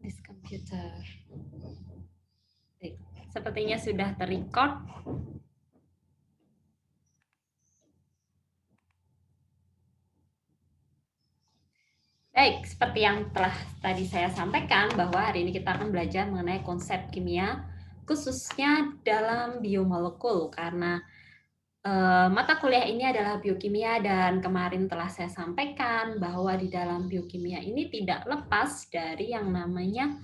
This computer. Baik, sepertinya sudah terrecord. Baik, seperti yang telah tadi saya sampaikan bahwa hari ini kita akan belajar mengenai konsep kimia, khususnya dalam biomolekul, karena mata kuliah ini adalah biokimia dan kemarin telah saya sampaikan bahwa di dalam biokimia ini tidak lepas dari yang namanya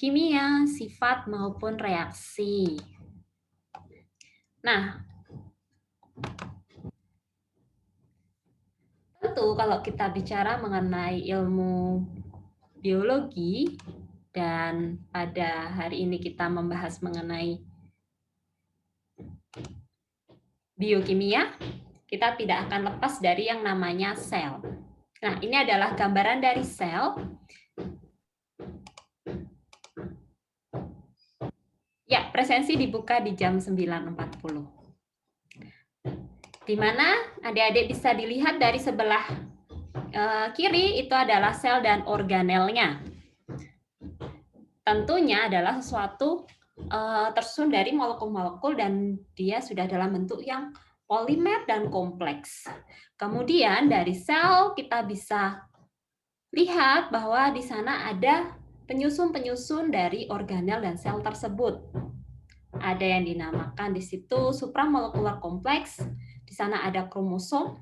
kimia, sifat maupun reaksi. Nah, tentu kalau kita bicara mengenai ilmu biologi dan pada hari ini kita membahas mengenai biokimia, kita tidak akan lepas dari yang namanya sel. Nah, ini adalah gambaran dari sel. Ya, presensi dibuka di jam 9.40. Di mana adik-adik bisa dilihat dari sebelah kiri itu adalah sel dan organelnya. Tentunya adalah sesuatu tersusun dari molekul-molekul dan dia sudah dalam bentuk yang polimer dan kompleks. Kemudian dari sel kita bisa lihat bahwa di sana ada penyusun-penyusun dari organel dan sel tersebut. Ada yang dinamakan di situ supramolekular kompleks, di sana ada kromosom,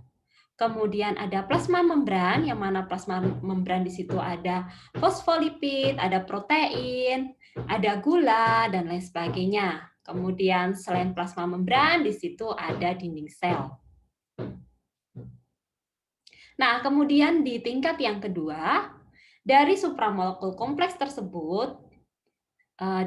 kemudian ada plasma membran, yang mana plasma membran di situ ada fosfolipid, ada protein, ada gula, dan lain sebagainya. Kemudian selain plasma membran, di situ ada dinding sel. Nah, kemudian di tingkat yang kedua, dari supramolekul kompleks tersebut,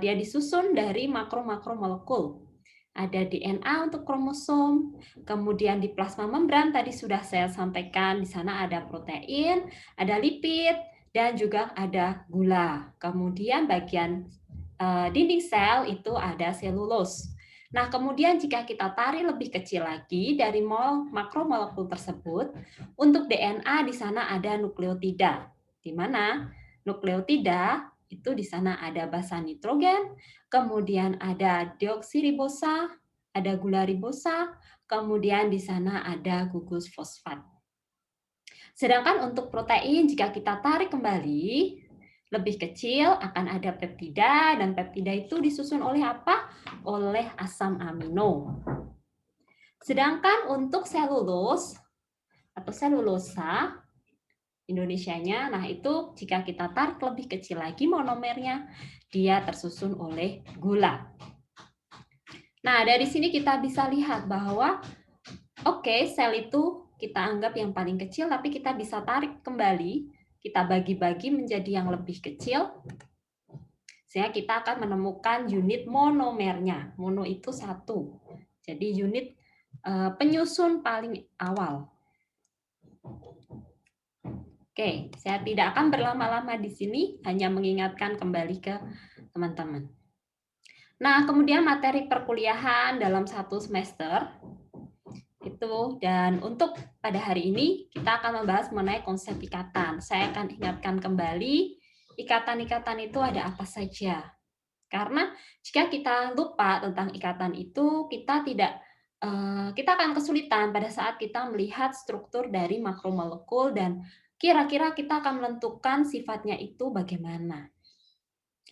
dia disusun dari makro-makromolekul. Ada DNA untuk kromosom, kemudian di plasma membran tadi sudah saya sampaikan, di sana ada protein, ada lipid, dan juga ada gula. Kemudian bagian dinding sel itu ada selulos. Nah, kemudian jika kita tarik lebih kecil lagi dari makromolekul tersebut, untuk DNA di sana ada nukleotida, di mana nukleotida itu di sana ada basa nitrogen, kemudian ada deoksiribosa, ada gula ribosa, kemudian di sana ada gugus fosfat. Sedangkan untuk protein, jika kita tarik kembali, lebih kecil akan ada peptida, dan peptida itu disusun oleh apa? Oleh asam amino. Sedangkan untuk selulus atau selulosa, Indonesianya, nah itu jika kita tarik lebih kecil lagi monomernya, dia tersusun oleh gula. Nah, dari sini kita bisa lihat bahwa oke, sel itu kita anggap yang paling kecil, tapi kita bisa tarik kembali, kita bagi-bagi menjadi yang lebih kecil, sehingga kita akan menemukan unit monomernya. Mono itu 1. Jadi unit penyusun paling awal. Oke, saya tidak akan berlama-lama di sini, hanya mengingatkan kembali ke teman-teman. Nah, kemudian materi perkuliahan dalam 1 semester itu, dan untuk pada hari ini kita akan membahas mengenai konsep ikatan. Saya akan ingatkan kembali ikatan-ikatan itu ada apa saja. Karena jika kita lupa tentang ikatan itu, kita akan kesulitan pada saat kita melihat struktur dari makromolekul dan kira-kira kita akan menentukan sifatnya itu bagaimana.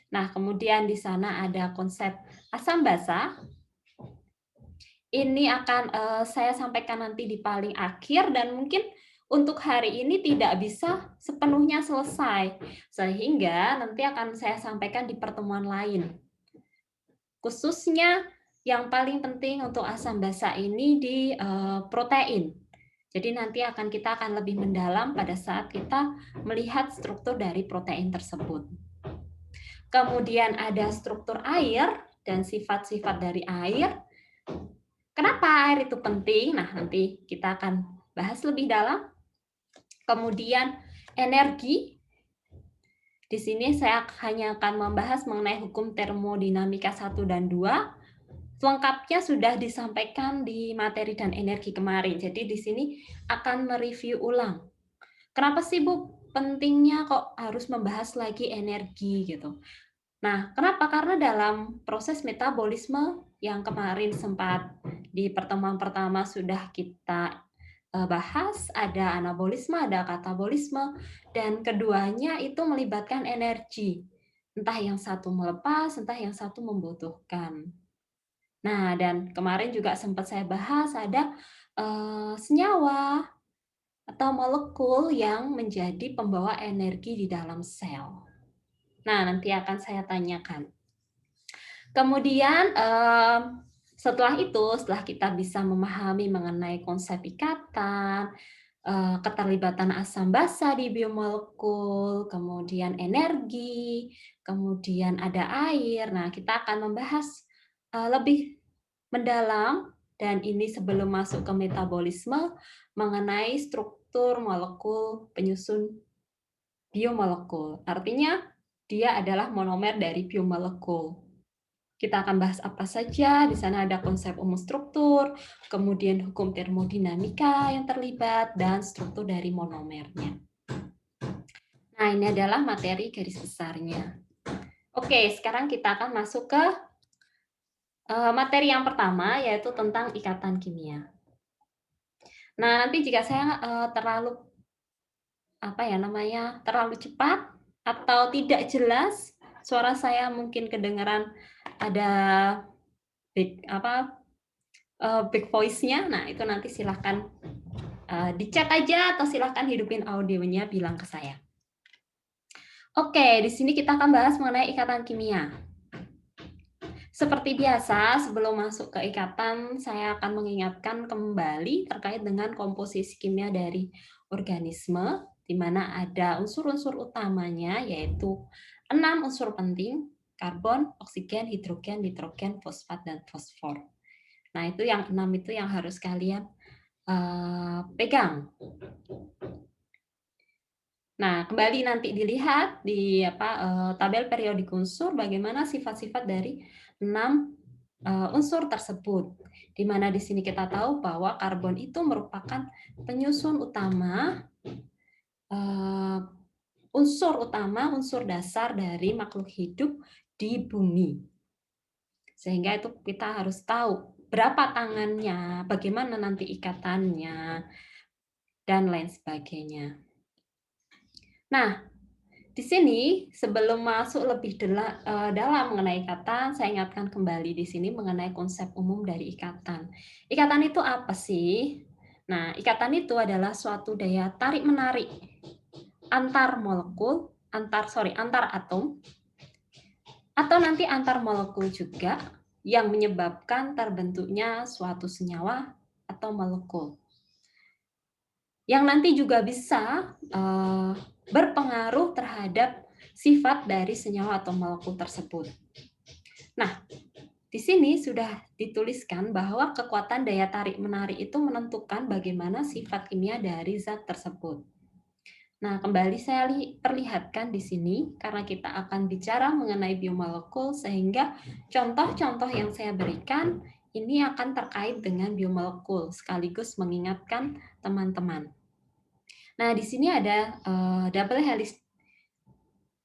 Nah, kemudian di sana ada konsep asam basa. Ini akan saya sampaikan nanti di paling akhir, dan mungkin untuk hari ini tidak bisa sepenuhnya selesai, sehingga nanti akan saya sampaikan di pertemuan lain. Khususnya yang paling penting untuk asam basa ini di protein. Jadi nanti kita akan lebih mendalam pada saat kita melihat struktur dari protein tersebut. Kemudian ada struktur air dan sifat-sifat dari air. Kenapa air itu penting? Nah, nanti kita akan bahas lebih dalam. Kemudian energi. Di sini saya hanya akan membahas mengenai hukum termodinamika 1 dan 2. Lengkapnya sudah disampaikan di materi dan energi kemarin. Jadi di sini akan mereview ulang. Kenapa sih, Bu? pentingnya kok harus membahas lagi energi gitu. Nah, kenapa? Karena dalam proses metabolisme yang kemarin sempat di pertemuan pertama sudah kita bahas, ada anabolisme, ada katabolisme, dan keduanya itu melibatkan energi. Entah yang satu melepas, entah yang satu membutuhkan. Nah, dan kemarin juga sempat saya bahas ada senyawa atau molekul yang menjadi pembawa energi di dalam sel. Nah, nanti akan saya tanyakan. Kemudian setelah kita bisa memahami mengenai konsep ikatan, keterlibatan asam basa di biomolekul, kemudian energi, kemudian ada air. Nah, kita akan membahas lebih mendalam dan ini sebelum masuk ke metabolisme mengenai struktur molekul penyusun biomolekul. Artinya dia adalah monomer dari biomolekul. Kita akan bahas apa saja, di sana ada konsep umum struktur, kemudian hukum termodinamika yang terlibat, dan struktur dari monomernya. Nah, ini adalah materi garis besarnya. Oke, sekarang kita akan masuk ke materi yang pertama, yaitu tentang ikatan kimia. Nah, nanti jika saya terlalu terlalu cepat atau tidak jelas, suara saya mungkin kedengaran ada big voice-nya. Nah, itu nanti silahkan dicek aja atau silahkan hidupin audionya, bilang ke saya. Oke, di sini kita akan bahas mengenai ikatan kimia. Seperti biasa, sebelum masuk ke ikatan, saya akan mengingatkan kembali terkait dengan komposisi kimia dari organisme, di mana ada unsur-unsur utamanya, yaitu 6 unsur penting, karbon, oksigen, hidrogen, nitrogen, fosfat, dan fosfor. Nah, itu yang 6 itu yang harus kalian pegang. Nah, kembali nanti dilihat di tabel periodik unsur bagaimana sifat-sifat dari 6 unsur tersebut. Di mana di sini kita tahu bahwa karbon itu merupakan penyusun utama, unsur dasar dari makhluk hidup di bumi. Sehingga itu kita harus tahu berapa tangannya, bagaimana nanti ikatannya, dan lain sebagainya. Nah, di sini sebelum masuk lebih dalam mengenai ikatan, saya ingatkan kembali di sini mengenai konsep umum dari ikatan. Ikatan itu apa sih? Nah, ikatan itu adalah suatu daya tarik-menarik antar molekul, antar atom, atau nanti antar molekul juga yang menyebabkan terbentuknya suatu senyawa atau molekul. Yang nanti juga bisa berpengaruh terhadap sifat dari senyawa atau molekul tersebut. Nah, di sini sudah dituliskan bahwa kekuatan daya tarik-menarik itu menentukan bagaimana sifat kimia dari zat tersebut. Nah, kembali saya perlihatkan di sini karena kita akan bicara mengenai biomolekul sehingga contoh-contoh yang saya berikan ini akan terkait dengan biomolekul sekaligus mengingatkan teman-teman. Nah, di sini ada double helix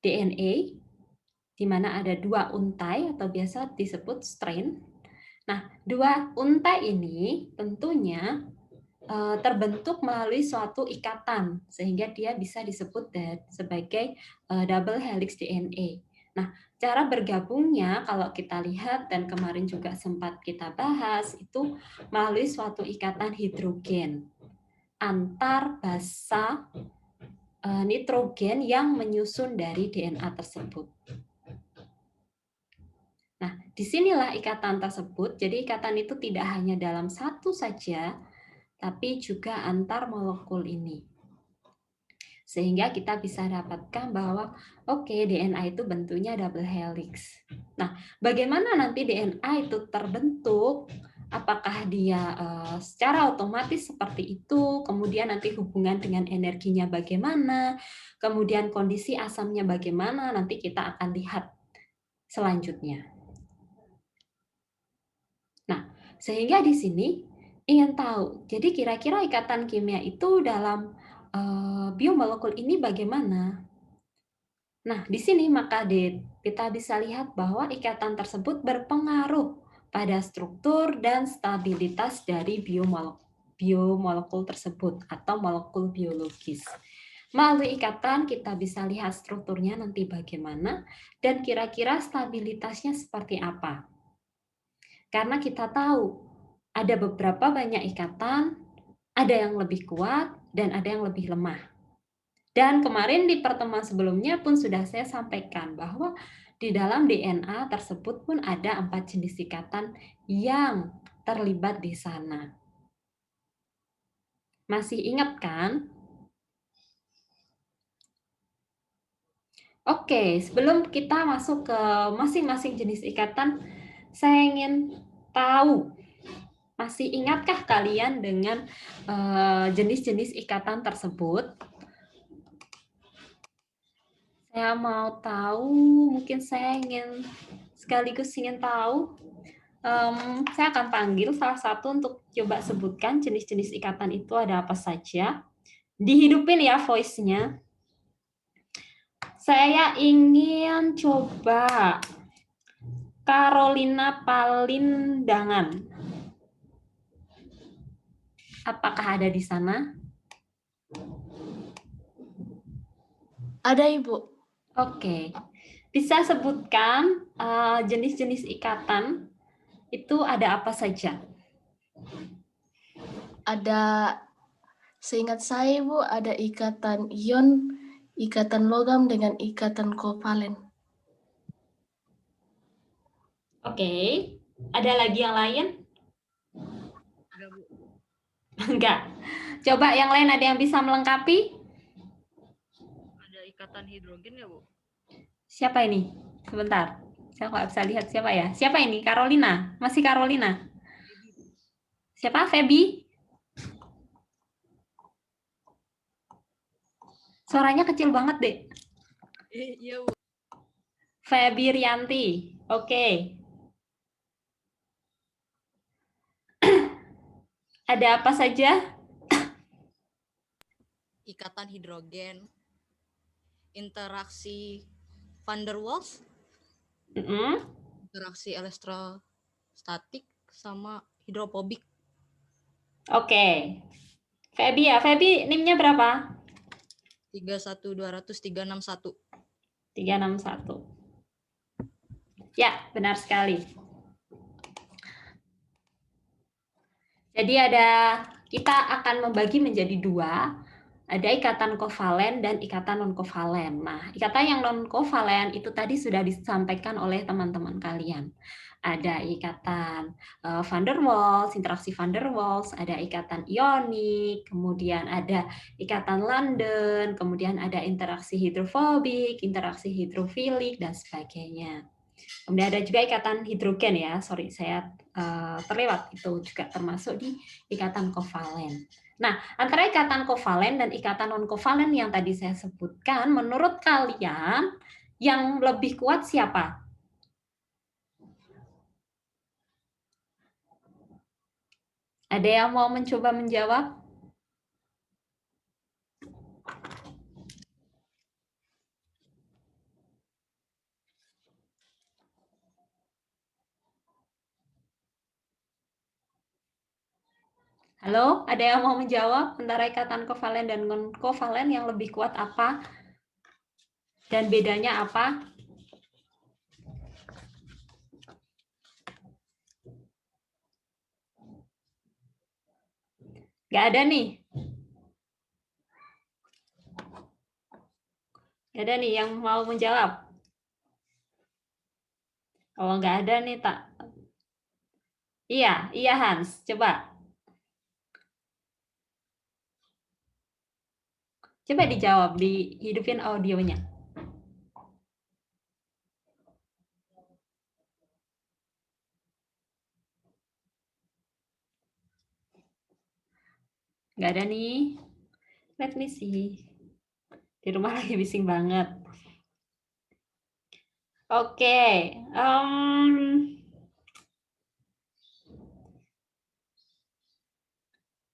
DNA, di mana ada 2 untai atau biasa disebut strain. Nah, 2 untai ini tentunya terbentuk melalui suatu ikatan, sehingga dia bisa disebut sebagai double helix DNA. Nah, cara bergabungnya kalau kita lihat dan kemarin juga sempat kita bahas, itu melalui suatu ikatan hidrogen antar basa nitrogen yang menyusun dari DNA tersebut. Nah, disinilah ikatan tersebut. Jadi ikatan itu tidak hanya dalam satu saja, tapi juga antar molekul ini. Sehingga kita bisa dapatkan bahwa DNA itu bentuknya double helix. Nah, bagaimana nanti DNA itu terbentuk? Apakah dia secara otomatis seperti itu, kemudian nanti hubungan dengan energinya bagaimana, kemudian kondisi asamnya bagaimana, nanti kita akan lihat selanjutnya. Nah, sehingga di sini ingin tahu, jadi kira-kira ikatan kimia itu dalam biomolekul ini bagaimana? Nah, di sini maka kita bisa lihat bahwa ikatan tersebut berpengaruh pada struktur dan stabilitas dari biomolekul tersebut atau molekul biologis. Melalui ikatan kita bisa lihat strukturnya nanti bagaimana dan kira-kira stabilitasnya seperti apa. Karena kita tahu ada beberapa banyak ikatan, ada yang lebih kuat dan ada yang lebih lemah. Dan kemarin di pertemuan sebelumnya pun sudah saya sampaikan bahwa di dalam DNA tersebut pun ada 4 jenis ikatan yang terlibat di sana. Masih ingat kan? Oke, sebelum kita masuk ke masing-masing jenis ikatan, saya ingin tahu, masih ingatkah kalian dengan jenis-jenis ikatan tersebut? Saya mau tahu, mungkin saya sekaligus ingin tahu. Saya akan panggil salah satu untuk coba sebutkan jenis-jenis ikatan itu ada apa saja. Dihidupin ya voice-nya. Saya ingin coba Carolina Palindangan. Apakah ada di sana? Ada, Ibu. Oke. Bisa sebutkan jenis-jenis ikatan itu ada apa saja? Ada, seingat saya, Ibu, ada ikatan ion, ikatan logam dengan ikatan kovalen. Oke. Ada lagi yang lain? Enggak, Bu. Enggak. Coba yang lain ada yang bisa melengkapi? Ada ikatan hidrogen ya, Bu? Siapa ini? Sebentar. Saya nggak bisa lihat siapa ya. Siapa ini? Carolina? Masih Carolina? Siapa? Feby? Suaranya kecil banget, Dek. Iya, Bu. Feby Rianti. Oke. Ada apa saja? Ikatan hidrogen, interaksi van der Waals, interaksi elektrostatik, sama hidrofobik. Oke. Feby ya. Feby NIM-nya berapa? 31200 361. 361. Ya, benar sekali. Jadi kita akan membagi menjadi dua. Ada ikatan kovalen dan ikatan non-kovalen. Nah, ikatan yang non-kovalen itu tadi sudah disampaikan oleh teman-teman kalian. Ada ikatan van der Waals, interaksi van der Waals, ada ikatan ionik, kemudian ada ikatan London, kemudian ada interaksi hidrofobik, interaksi hidrofilik, dan sebagainya. Kemudian ada juga ikatan hidrogen ya, sorry saya terlewat, itu juga termasuk di ikatan kovalen. Nah, antara ikatan kovalen dan ikatan non-kovalen yang tadi saya sebutkan, menurut kalian yang lebih kuat siapa? Ada yang mau mencoba menjawab? Halo, ada yang mau menjawab antara ikatan kovalen dan non-kovalen yang lebih kuat apa? Dan bedanya apa? Nggak ada nih. Nggak ada nih yang mau menjawab. Kalau nggak ada nih, tak. Iya Hans, coba. Coba dijawab, dihidupin audionya. Nggak ada nih. Let me see. Di rumah lagi bising banget. Oke.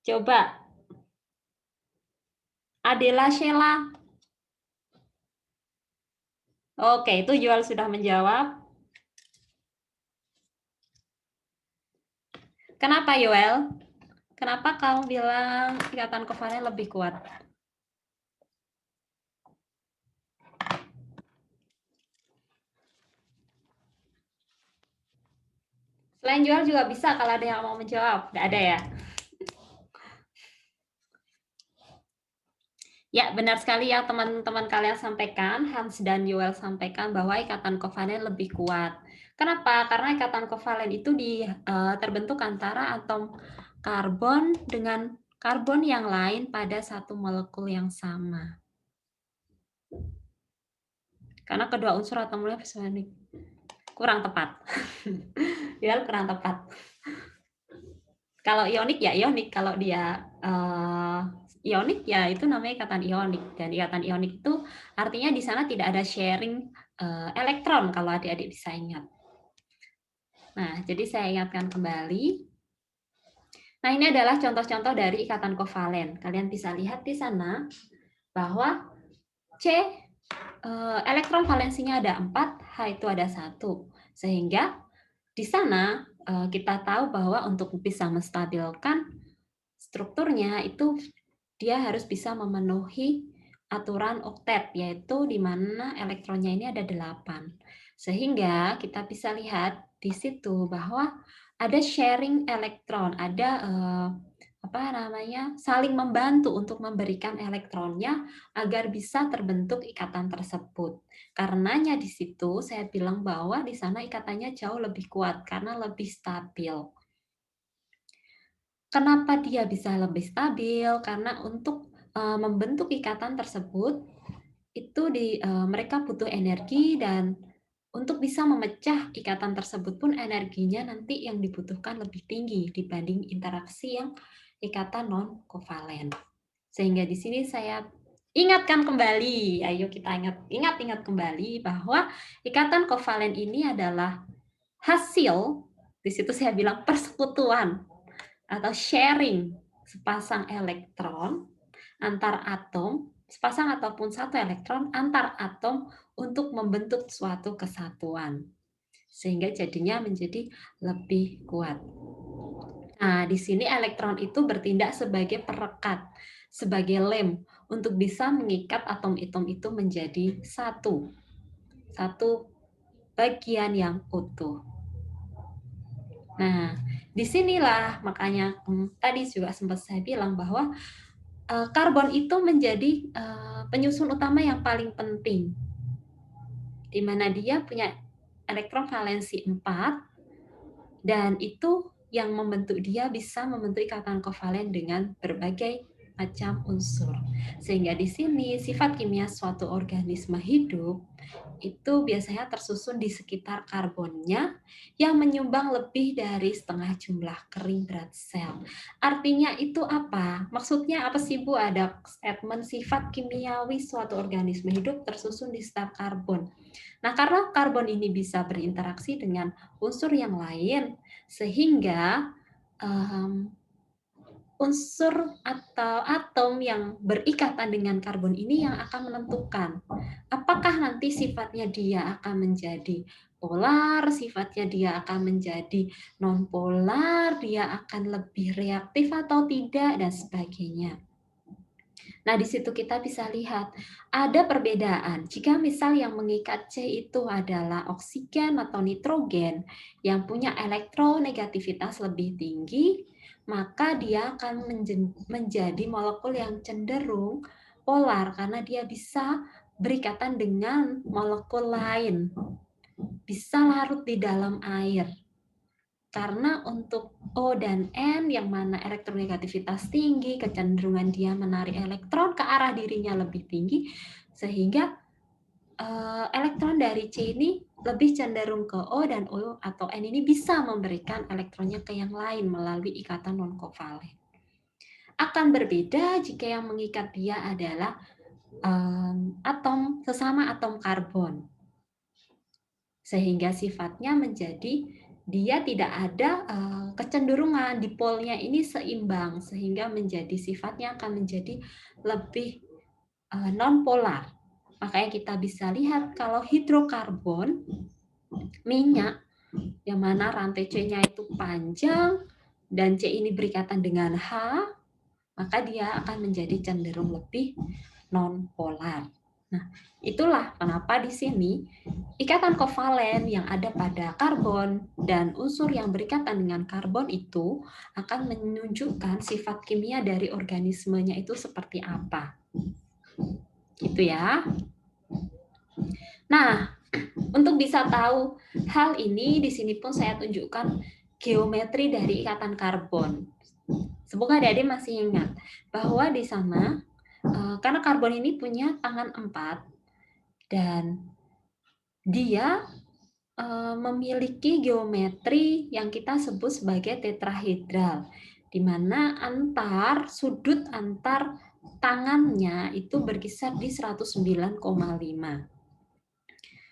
Coba. Adela Sheila. Oke, itu Joel sudah menjawab. Kenapa Yoel? Kenapa kamu bilang ikatan kovalen lebih kuat? Selain Joel juga bisa kalau ada yang mau menjawab. Nggak ada ya? Ya, benar sekali yang teman-teman kalian sampaikan, Hans dan Yoel sampaikan bahwa ikatan kovalen lebih kuat. Kenapa? Karena ikatan kovalen itu terbentuk antara atom karbon dengan karbon yang lain pada satu molekul yang sama. Karena kedua unsur atomnya kurang tepat. Yoel kurang tepat. Kalau ionik ya ionik, kalau dia ionik ya itu namanya ikatan ionik, dan ikatan ionik itu artinya di sana tidak ada sharing elektron kalau adik-adik bisa ingat. Nah, jadi saya ingatkan kembali. Nah, ini adalah contoh-contoh dari ikatan kovalen. Kalian bisa lihat di sana bahwa C elektron valensinya ada 4, H itu ada 1. Sehingga di sana kita tahu bahwa untuk bisa menstabilkan strukturnya itu dia harus bisa memenuhi aturan oktet, yaitu di mana elektronnya ini ada 8. Sehingga kita bisa lihat di situ bahwa ada sharing elektron, ada saling membantu untuk memberikan elektronnya agar bisa terbentuk ikatan tersebut. Karenanya di situ saya bilang bahwa di sana ikatannya jauh lebih kuat karena lebih stabil. Kenapa dia bisa lebih stabil? Karena untuk membentuk ikatan tersebut itu mereka butuh energi, dan untuk bisa memecah ikatan tersebut pun energinya nanti yang dibutuhkan lebih tinggi dibanding interaksi yang ikatan non kovalen. Sehingga di sini saya ingatkan kembali, ayo kita ingat kembali bahwa ikatan kovalen ini adalah hasil, di situ saya bilang persekutuan atau sharing sepasang elektron antar atom, sepasang ataupun satu elektron antar atom untuk membentuk suatu kesatuan. Sehingga jadinya menjadi lebih kuat. Nah, di sini elektron itu bertindak sebagai perekat, sebagai lem untuk bisa mengikat atom-atom itu menjadi satu bagian yang utuh. Nah, disinilah makanya tadi juga sempat saya bilang bahwa karbon itu menjadi penyusun utama yang paling penting, di mana dia punya elektron valensi 4, dan itu yang membentuk dia bisa membentuk ikatan kovalen dengan berbagai macam unsur. Sehingga di sini sifat kimia suatu organisme hidup itu biasanya tersusun di sekitar karbonnya yang menyumbang lebih dari setengah jumlah kering berat sel. Artinya itu apa? Maksudnya apa sih Bu? Ada statement sifat kimiawi suatu organisme hidup tersusun di sekitar karbon. Nah, karena karbon ini bisa berinteraksi dengan unsur yang lain, sehingga unsur atau atom yang berikatan dengan karbon ini yang akan menentukan apakah nanti sifatnya dia akan menjadi polar, sifatnya dia akan menjadi non-polar, dia akan lebih reaktif atau tidak, dan sebagainya. Nah, di situ kita bisa lihat ada perbedaan. Jika misal yang mengikat C itu adalah oksigen atau nitrogen yang punya elektronegativitas lebih tinggi, maka dia akan menjadi molekul yang cenderung polar karena dia bisa berikatan dengan molekul lain, bisa larut di dalam air. Karena untuk O dan N yang mana elektronegativitas tinggi, kecenderungan dia menarik elektron ke arah dirinya lebih tinggi, sehingga elektron dari C ini lebih cenderung ke O, dan O atau N ini bisa memberikan elektronnya ke yang lain melalui ikatan non-kovalen. Akan berbeda jika yang mengikat dia adalah sesama atom karbon. Sehingga sifatnya menjadi dia tidak ada kecenderungan dipolnya ini seimbang, sehingga menjadi sifatnya akan menjadi lebih non-polar. Makanya kita bisa lihat kalau hidrokarbon, minyak, yang mana rantai C-nya itu panjang, dan C ini berikatan dengan H, maka dia akan menjadi cenderung lebih non-polar. Nah, itulah kenapa di sini ikatan kovalen yang ada pada karbon dan unsur yang berikatan dengan karbon itu akan menunjukkan sifat kimia dari organismenya itu seperti apa. Gitu ya. Nah, untuk bisa tahu hal ini, di sini pun saya tunjukkan geometri dari ikatan karbon. Semoga adik-adik masih ingat bahwa di sana, karena karbon ini punya tangan 4, dan dia memiliki geometri yang kita sebut sebagai tetrahedral, di mana sudut antar tangannya itu berkisar di 109,5.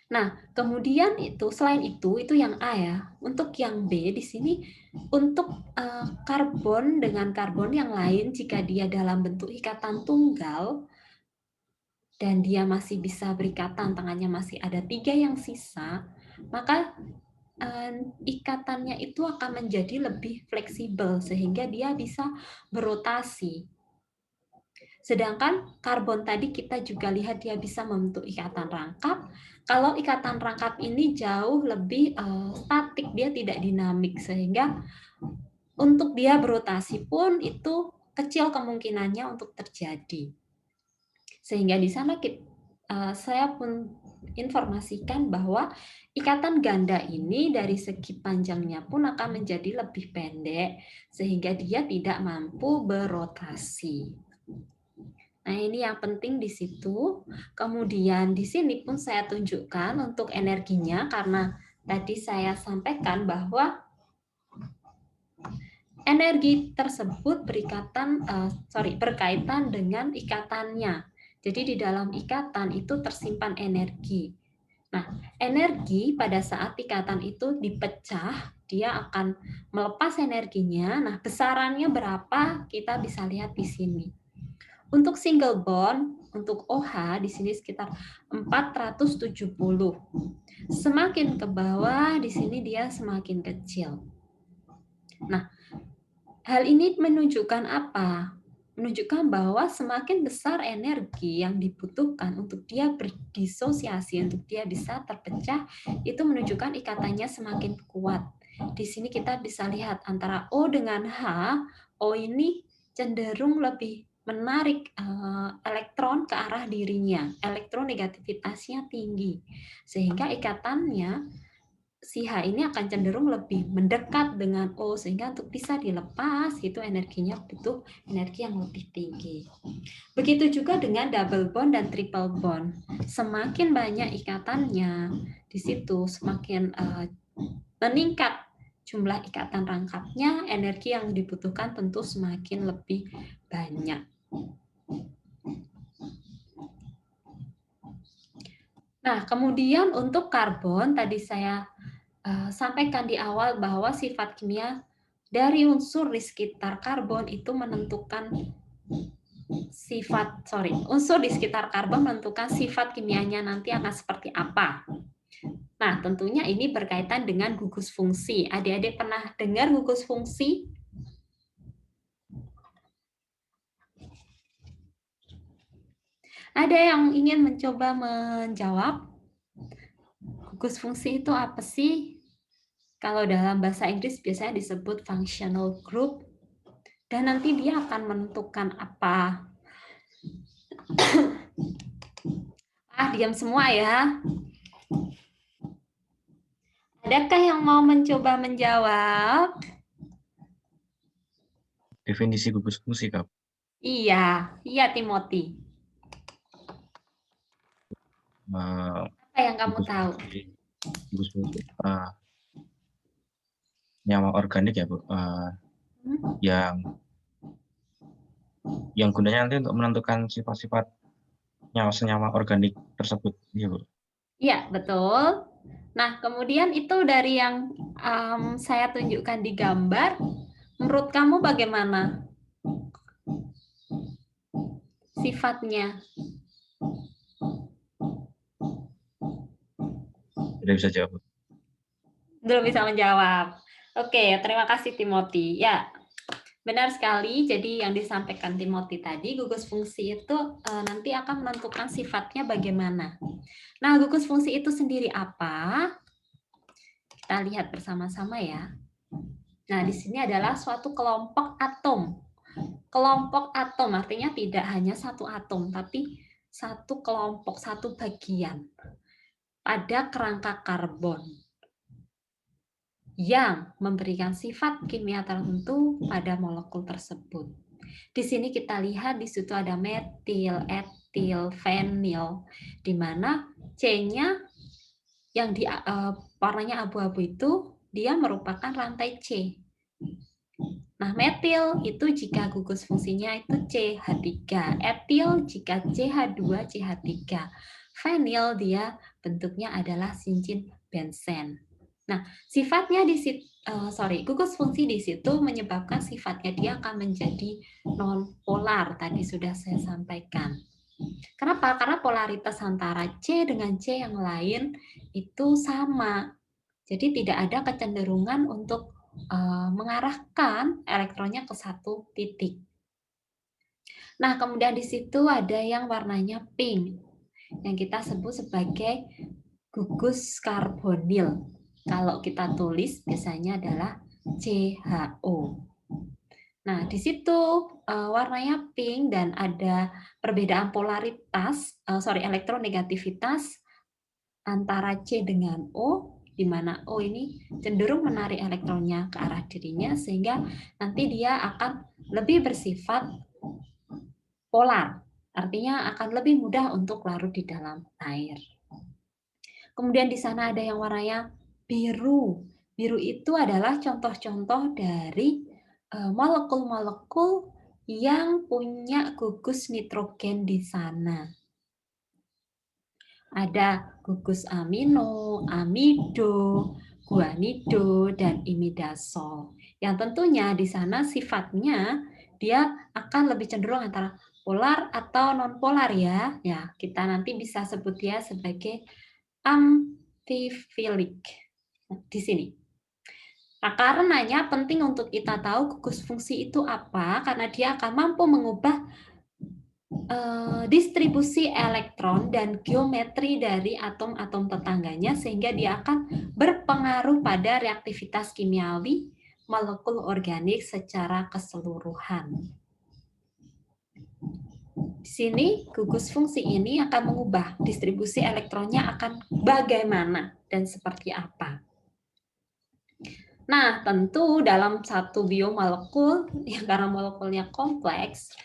Nah, kemudian selain itu yang A ya. Untuk yang B di sini, untuk karbon dengan karbon yang lain, jika dia dalam bentuk ikatan tunggal dan dia masih bisa berikatan, tangannya masih ada 3 yang sisa, maka ikatannya itu akan menjadi lebih fleksibel sehingga dia bisa berotasi. Sedangkan karbon tadi kita juga lihat dia bisa membentuk ikatan rangkap. Kalau ikatan rangkap ini jauh lebih statik, dia tidak dinamik, sehingga untuk dia berotasi pun itu kecil kemungkinannya untuk terjadi. Sehingga di sana saya pun informasikan bahwa ikatan ganda ini dari segi panjangnya pun akan menjadi lebih pendek, sehingga dia tidak mampu berotasi. Nah, ini yang penting di situ. Kemudian di sini pun saya tunjukkan untuk energinya, karena tadi saya sampaikan bahwa energi tersebut berkaitan dengan ikatannya. Jadi di dalam ikatan itu tersimpan energi. Nah, energi pada saat ikatan itu dipecah, dia akan melepas energinya. Nah, besarannya berapa? Kita bisa lihat di sini. Untuk single bond, untuk OH di sini sekitar 470. Semakin ke bawah di sini dia semakin kecil. Nah, hal ini menunjukkan apa? Menunjukkan bahwa semakin besar energi yang dibutuhkan untuk dia berdisosiasi, untuk dia bisa terpecah, itu menunjukkan ikatannya semakin kuat. Di sini kita bisa lihat antara O dengan H, O ini cenderung lebih menarik elektron ke arah dirinya, elektronegativitasnya tinggi, sehingga ikatannya si H ini akan cenderung lebih mendekat dengan O, sehingga untuk bisa dilepas itu energinya butuh energi yang lebih tinggi. Begitu juga dengan double bond dan triple bond. Semakin banyak ikatannya di situ, semakin meningkat jumlah ikatan rangkapnya, energi yang dibutuhkan tentu semakin lebih banyak. Nah, kemudian untuk karbon, tadi saya sampaikan di awal bahwa sifat kimia dari unsur di sekitar karbon itu menentukan unsur di sekitar karbon menentukan sifat kimianya nanti akan seperti apa. Nah, tentunya ini berkaitan dengan gugus fungsi. Adik-adik pernah dengar gugus fungsi? Ada yang ingin mencoba menjawab? Gugus fungsi itu apa sih? Kalau dalam bahasa Inggris biasanya disebut functional group. Dan nanti dia akan menentukan apa? Diam semua ya. Adakah yang mau mencoba menjawab? Definisi gugus fungsi, Kak. Iya Timothy. Apa yang kamu tahu? Gugus fungsi nyawa organik ya, Bu. Yang gunanya nanti untuk menentukan sifat-sifat senyawa organik tersebut, ya, Bu. Iya, betul. Nah, kemudian itu dari yang saya tunjukkan di gambar, menurut kamu bagaimana sifatnya? Udah bisa jawab. Belum bisa menjawab. Oke, terima kasih Timothy. Ya, benar sekali. Jadi yang disampaikan Timothy tadi, gugus fungsi itu nanti akan menentukan sifatnya bagaimana. Nah, gugus fungsi itu sendiri apa? Kita lihat bersama-sama ya. Nah, di sini adalah suatu kelompok atom. Kelompok atom artinya tidak hanya satu atom, tapi satu kelompok, satu bagian pada kerangka karbon yang memberikan sifat kimia tertentu pada molekul tersebut. Di sini kita lihat di situ ada metil, etil, fenil, di mana C-nya yang di warnanya abu-abu itu dia merupakan rantai C. Nah, metil itu jika gugus fungsinya itu CH3, etil jika CH2, CH3. Fenil dia bentuknya adalah cincin benzen. Nah, sifatnya di situ, gugus fungsi di situ menyebabkan sifatnya dia akan menjadi non-polar, tadi sudah saya sampaikan. Kenapa? Karena polaritas antara C dengan C yang lain itu sama. Jadi tidak ada kecenderungan untuk mengarahkan elektronnya ke satu titik. Nah, kemudian di situ ada yang warnanya pink, yang kita sebut sebagai gugus karbonil. Kalau kita tulis biasanya adalah CHO. Nah, di situ warnanya pink dan ada perbedaan polaritas, elektronegativitas antara C dengan O, di mana O ini cenderung menarik elektronnya ke arah dirinya, sehingga nanti dia akan lebih bersifat polar, artinya akan lebih mudah untuk larut di dalam air. Kemudian di sana ada yang warnanya biru. Biru itu adalah contoh-contoh dari molekul-molekul yang punya gugus nitrogen di sana. Ada gugus amino, amido, guanido, dan imidazol. Yang tentunya di sana sifatnya dia akan lebih cenderung antara polar atau non-polar ya. Ya, kita nanti bisa sebut dia sebagai amfifilik di sini. Nah, karenanya penting untuk kita tahu gugus fungsi itu apa, karena dia akan mampu mengubah distribusi elektron dan geometri dari atom-atom tetangganya, sehingga dia akan berpengaruh pada reaktivitas kimiawi molekul organik secara keseluruhan. Di sini gugus fungsi ini akan mengubah distribusi elektronnya akan bagaimana dan seperti apa. Nah, tentu dalam satu biomolekul, yang karena molekulnya kompleks,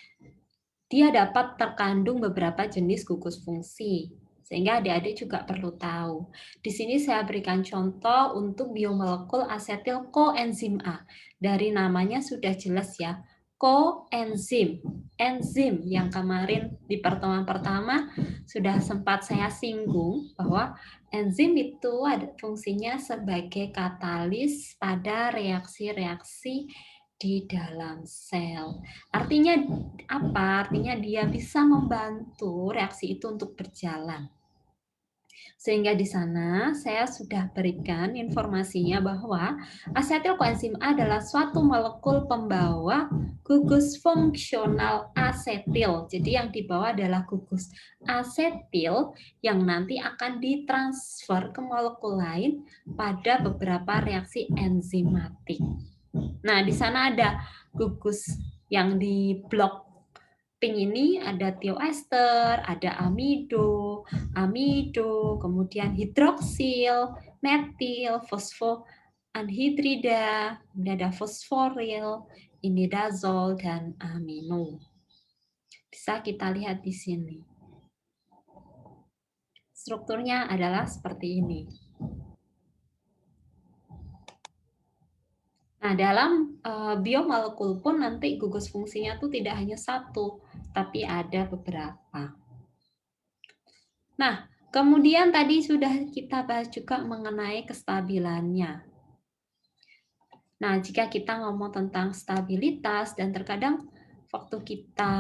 dia dapat terkandung beberapa jenis gugus fungsi. Sehingga adik-adik juga perlu tahu. Di sini saya berikan contoh untuk biomolekul asetil koenzim A. Dari namanya sudah jelas ya, koenzim. Enzim yang kemarin di pertemuan pertama sudah sempat saya singgung bahwa enzim itu ada fungsinya sebagai katalis pada reaksi-reaksi di dalam sel. Artinya apa? Artinya dia bisa membantu reaksi itu untuk berjalan. Sehingga di sana saya sudah berikan informasinya bahwa asetil koenzim A adalah suatu molekul pembawa gugus fungsional asetil. Jadi yang dibawa adalah gugus asetil yang nanti akan ditransfer ke molekul lain pada beberapa reaksi enzimatik. Nah, di sana ada gugus yang di blok pink ini ada tioester, ada amido, kemudian hidroksil, metil, fosfoanhidrida, kemudian ada fosforil, imidazol, dan amino. Bisa kita lihat di sini. Strukturnya adalah seperti ini. Nah, dalam biomolekul pun nanti gugus fungsinya tuh tidak hanya satu, tapi ada beberapa. Nah, kemudian tadi sudah kita bahas juga mengenai kestabilannya. Nah, jika kita ngomong tentang stabilitas dan terkadang waktu kita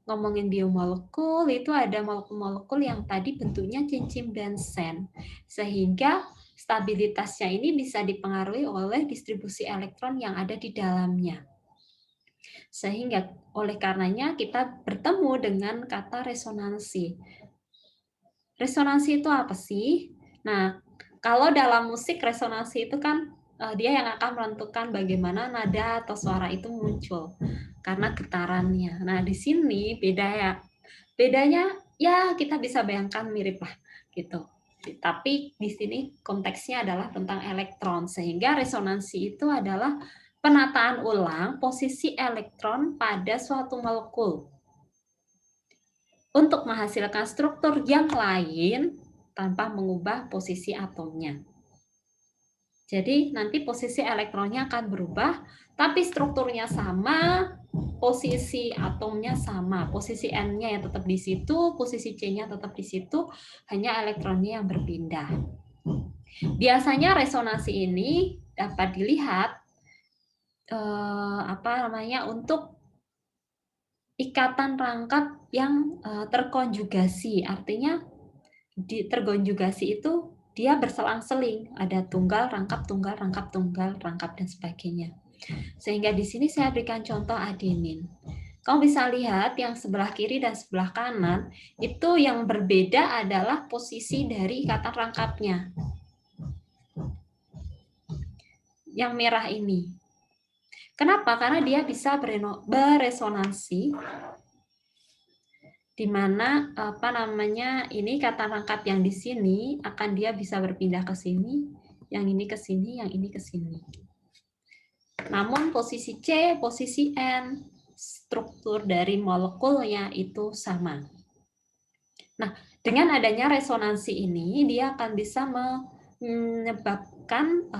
ngomongin biomolekul, itu ada molekul-molekul yang tadi bentuknya cincin dan sen. Sehingga stabilitasnya ini bisa dipengaruhi oleh distribusi elektron yang ada di dalamnya. Sehingga oleh karenanya kita bertemu dengan kata resonansi. Resonansi itu apa sih? Nah, kalau dalam musik resonansi itu kan dia yang akan menentukan bagaimana nada atau suara itu muncul karena getarannya. Nah, di sini beda ya. Bedanya ya kita bisa bayangkan mirip lah gitu. Tapi di sini konteksnya adalah tentang elektron, sehingga resonansi itu adalah penataan ulang posisi elektron pada suatu molekul untuk menghasilkan struktur yang lain tanpa mengubah posisi atomnya. Jadi nanti posisi elektronnya akan berubah, tapi strukturnya sama, posisi atomnya sama, posisi N-nya yang tetap di situ, posisi C-nya tetap di situ, hanya elektronnya yang berpindah. Biasanya resonansi ini dapat dilihat untuk ikatan rangkap yang terkonjugasi. Artinya terkonjugasi itu dia berselang-seling, ada tunggal, rangkap, tunggal, rangkap, tunggal, rangkap, dan sebagainya. Sehingga di sini saya berikan contoh adenin. Kamu bisa lihat yang sebelah kiri dan sebelah kanan, itu yang berbeda adalah posisi dari ikatan rangkapnya. Yang merah ini. Kenapa? Karena dia bisa beresonansi, di mana ini ikatan rangkap yang di sini akan dia bisa berpindah ke sini, yang ini ke sini, yang ini ke sini. Namun posisi C, posisi N, struktur dari molekulnya itu sama. Nah, dengan adanya resonansi ini, dia akan bisa menyebabkan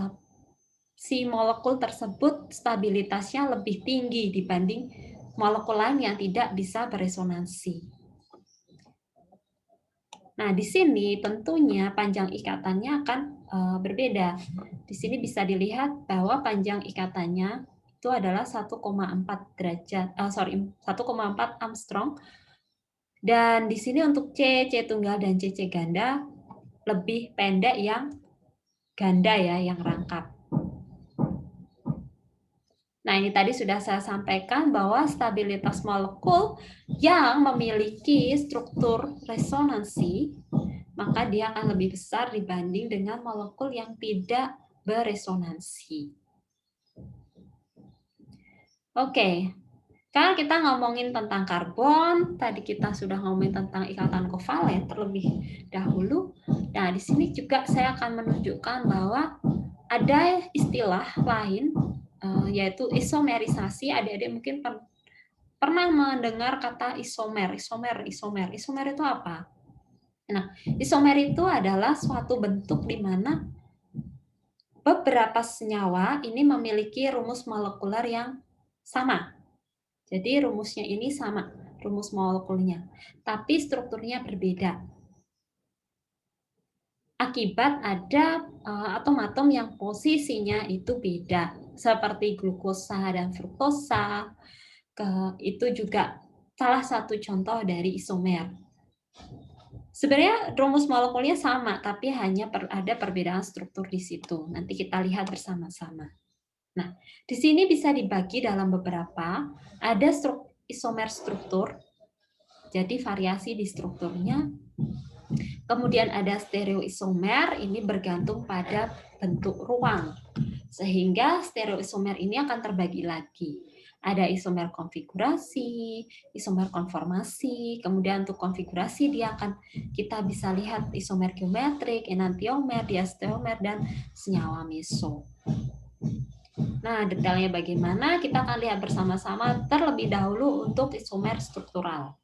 si molekul tersebut stabilitasnya lebih tinggi dibanding molekul lain yang tidak bisa beresonansi. Nah, di sini tentunya panjang ikatannya akan berbeda. Di sini bisa dilihat bahwa panjang ikatannya itu adalah 1,4 Armstrong. Dan di sini untuk C tunggal dan C ganda lebih pendek yang ganda ya, yang rangkap. Nah, ini tadi sudah saya sampaikan bahwa stabilitas molekul yang memiliki struktur resonansi, maka dia akan lebih besar dibanding dengan molekul yang tidak beresonansi. Oke, kalau kita ngomongin tentang karbon, tadi kita sudah ngomongin tentang ikatan kovalen terlebih dahulu. Nah, di sini juga saya akan menunjukkan bahwa ada istilah lain, yaitu isomerisasi. Adik-adik mungkin pernah mendengar kata isomer. Isomer itu apa? Nah, isomer itu adalah suatu bentuk di mana beberapa senyawa ini memiliki rumus molekuler yang sama. Jadi rumusnya ini sama, rumus molekulnya, tapi strukturnya berbeda. Akibat ada atom-atom yang posisinya itu beda, seperti glukosa dan fruktosa. Itu juga salah satu contoh dari isomer. Sebenarnya rumus molekulnya sama, tapi hanya ada perbedaan struktur di situ. Nanti kita lihat bersama-sama. Nah, di sini bisa dibagi dalam beberapa. Ada isomer struktur, jadi variasi di strukturnya. Kemudian ada stereoisomer, ini bergantung pada bentuk ruang. Sehingga stereoisomer ini akan terbagi lagi. Ada isomer konfigurasi, isomer konformasi, kemudian untuk konfigurasi kita bisa lihat isomer geometrik, enantiomer, diastereomer, dan senyawa meso. Nah, detailnya bagaimana kita akan lihat bersama-sama terlebih dahulu untuk isomer struktural.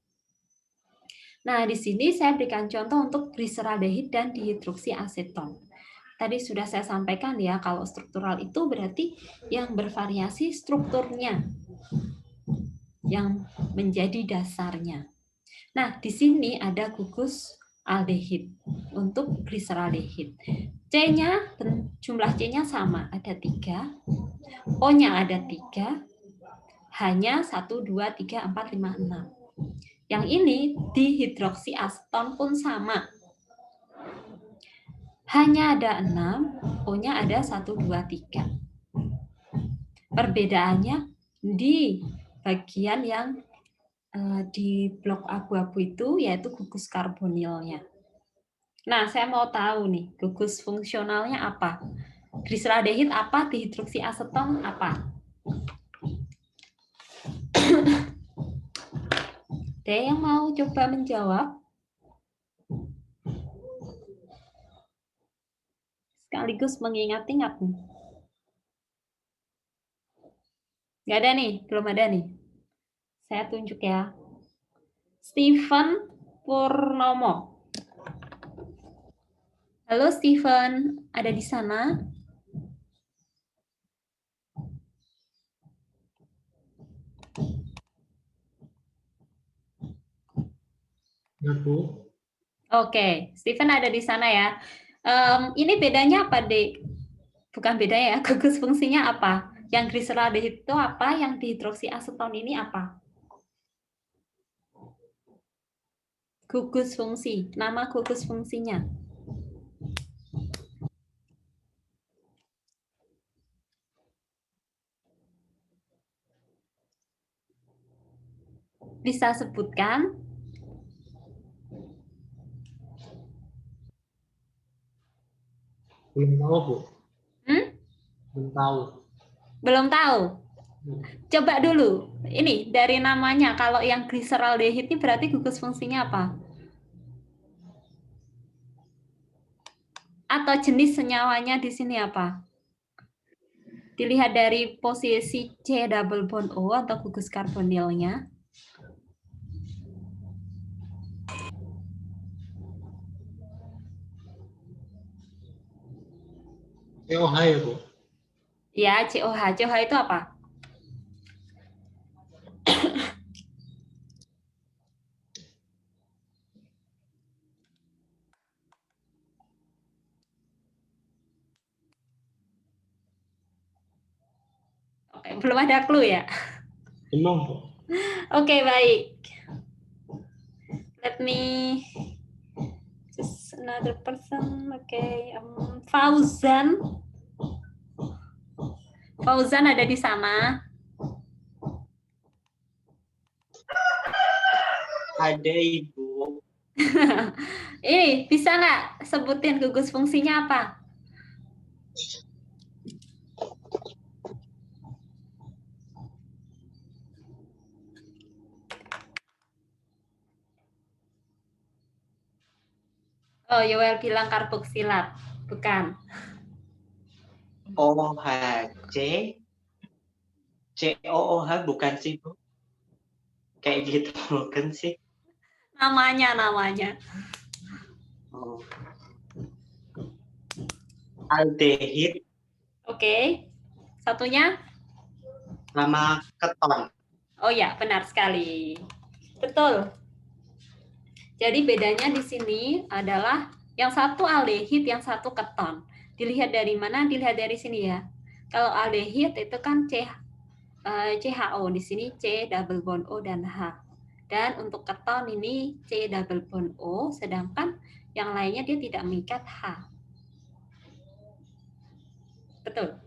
Nah, di sini saya berikan contoh untuk gliseraldehid dan dihidroksiaseton. Tadi sudah saya sampaikan ya, kalau struktural itu berarti yang bervariasi strukturnya, yang menjadi dasarnya. Nah, di sini ada gugus aldehid untuk gliseraldehid. C-nya, jumlah C-nya sama, ada 3. O-nya ada 3, hanya 1, 2, 3, 4, 5, 6. Yang ini dihidroksiaseton pun sama. Hanya ada 6, O-nya ada 1, 2, 3. Perbedaannya di bagian yang di blok abu-abu itu, yaitu gugus karbonilnya. Nah, saya mau tahu nih, gugus fungsionalnya apa? Gliseraldehid apa? Dihidroksiaseton apa? Ada yang mau coba menjawab? Sekaligus mengingat-ingat nih. Nggak ada nih, belum ada nih. Saya tunjuk ya. Steven Purnomo. Halo Steven, ada di sana? Ya, Bu. Oke, Steven ada di sana ya. Ini bedanya apa, Dek? Bukan bedanya ya, gugus fungsinya apa? Yang gliseraldehid itu apa? Yang dihidroksiaseton ini apa? Gugus fungsi, nama gugus fungsinya. Bisa sebutkan? Belum tahu, Bu. Belum tahu. Belum tahu? Coba dulu, ini dari namanya, kalau yang gliseraldehid ini berarti gugus fungsinya apa? Atau jenis senyawanya di sini apa? Dilihat dari posisi C double bond O atau gugus karbonilnya. COH ya, Bu. Ya, COH. COH itu apa? Oke, belum ada clue ya? Belum, Bu. Oke, baik. Let me just another person. Oke, Fauzan. Fauzan ada di sana. Ada, Ibu. Ini bisa nggak sebutin gugus fungsinya apa? Oh, Yoel bilang karboksilat. Bukan. OHC. COOH bukan sih, Bu? Kayak gitu bukan sih? Namanya. Oh. Aldehid Oke. Satunya? sama keton. Oh ya, benar sekali. Betul. Jadi bedanya di sini adalah yang satu aldehid, yang satu keton. Dilihat dari mana? Dilihat dari sini ya. Kalau aldehid itu kan CHO, di sini C double bond O dan H. Dan untuk keton ini C double bond O, sedangkan yang lainnya dia tidak mengikat H. Betul.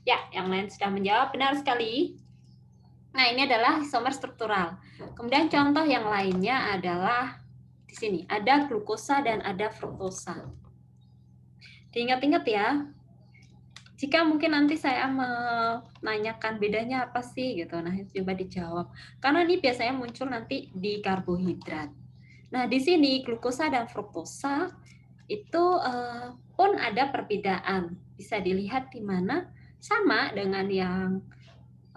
Ya, yang lain sudah menjawab, benar sekali. Nah, ini adalah isomer struktural. Kemudian contoh yang lainnya adalah di sini, ada glukosa dan ada fruktosa. Diingat-ingat ya, jika mungkin nanti saya menanyakan bedanya apa sih gitu, nah coba dijawab. Karena ini biasanya muncul nanti di karbohidrat. Nah, di sini glukosa dan fruktosa itu pun ada perbedaan. Bisa dilihat di mana sama dengan yang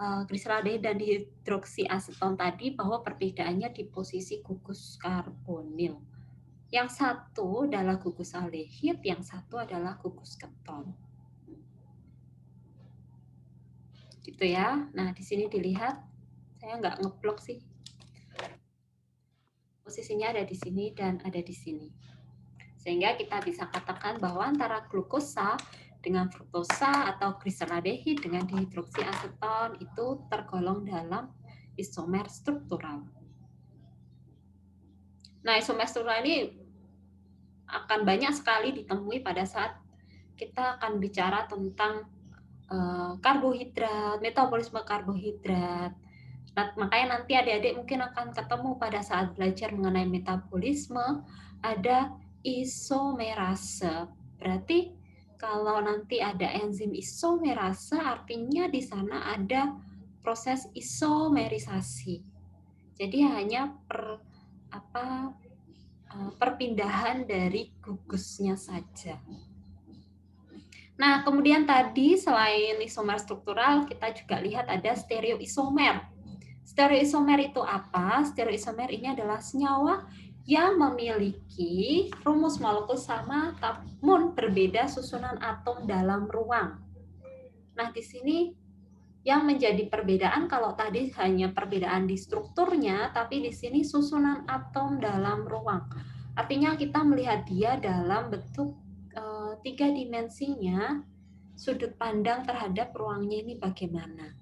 gliseraldehid dan dihidroksiaseton tadi, bahwa perbedaannya di posisi gugus karbonil. Yang satu adalah gugus aldehid, yang satu adalah gugus keton. Gitu ya. Nah, di sini dilihat, saya nggak ngeblok sih. Posisinya ada di sini dan ada di sini. Sehingga kita bisa katakan bahwa antara glukosa dengan fruktosa atau gliseraldehid dengan dihidroksiaseton itu tergolong dalam isomer struktural. Nah, isomer struktural ini akan banyak sekali ditemui pada saat kita akan bicara tentang karbohidrat, metabolisme karbohidrat. Nah, makanya nanti adik-adik mungkin akan ketemu pada saat belajar mengenai metabolisme, ada isomerase. Berarti kalau nanti ada enzim isomerase, artinya di sana ada proses isomerisasi. Jadi hanya perpindahan dari gugusnya saja. Nah, kemudian tadi selain isomer struktural, kita juga lihat ada stereoisomer. Stereoisomer itu apa? Stereoisomer ini adalah senyawa yang memiliki rumus molekul sama namun berbeda susunan atom dalam ruang. Nah, di sini yang menjadi perbedaan, kalau tadi hanya perbedaan di strukturnya, tapi di sini susunan atom dalam ruang. Artinya kita melihat dia dalam bentuk 3 dimensinya, sudut pandang terhadap ruangnya ini bagaimana.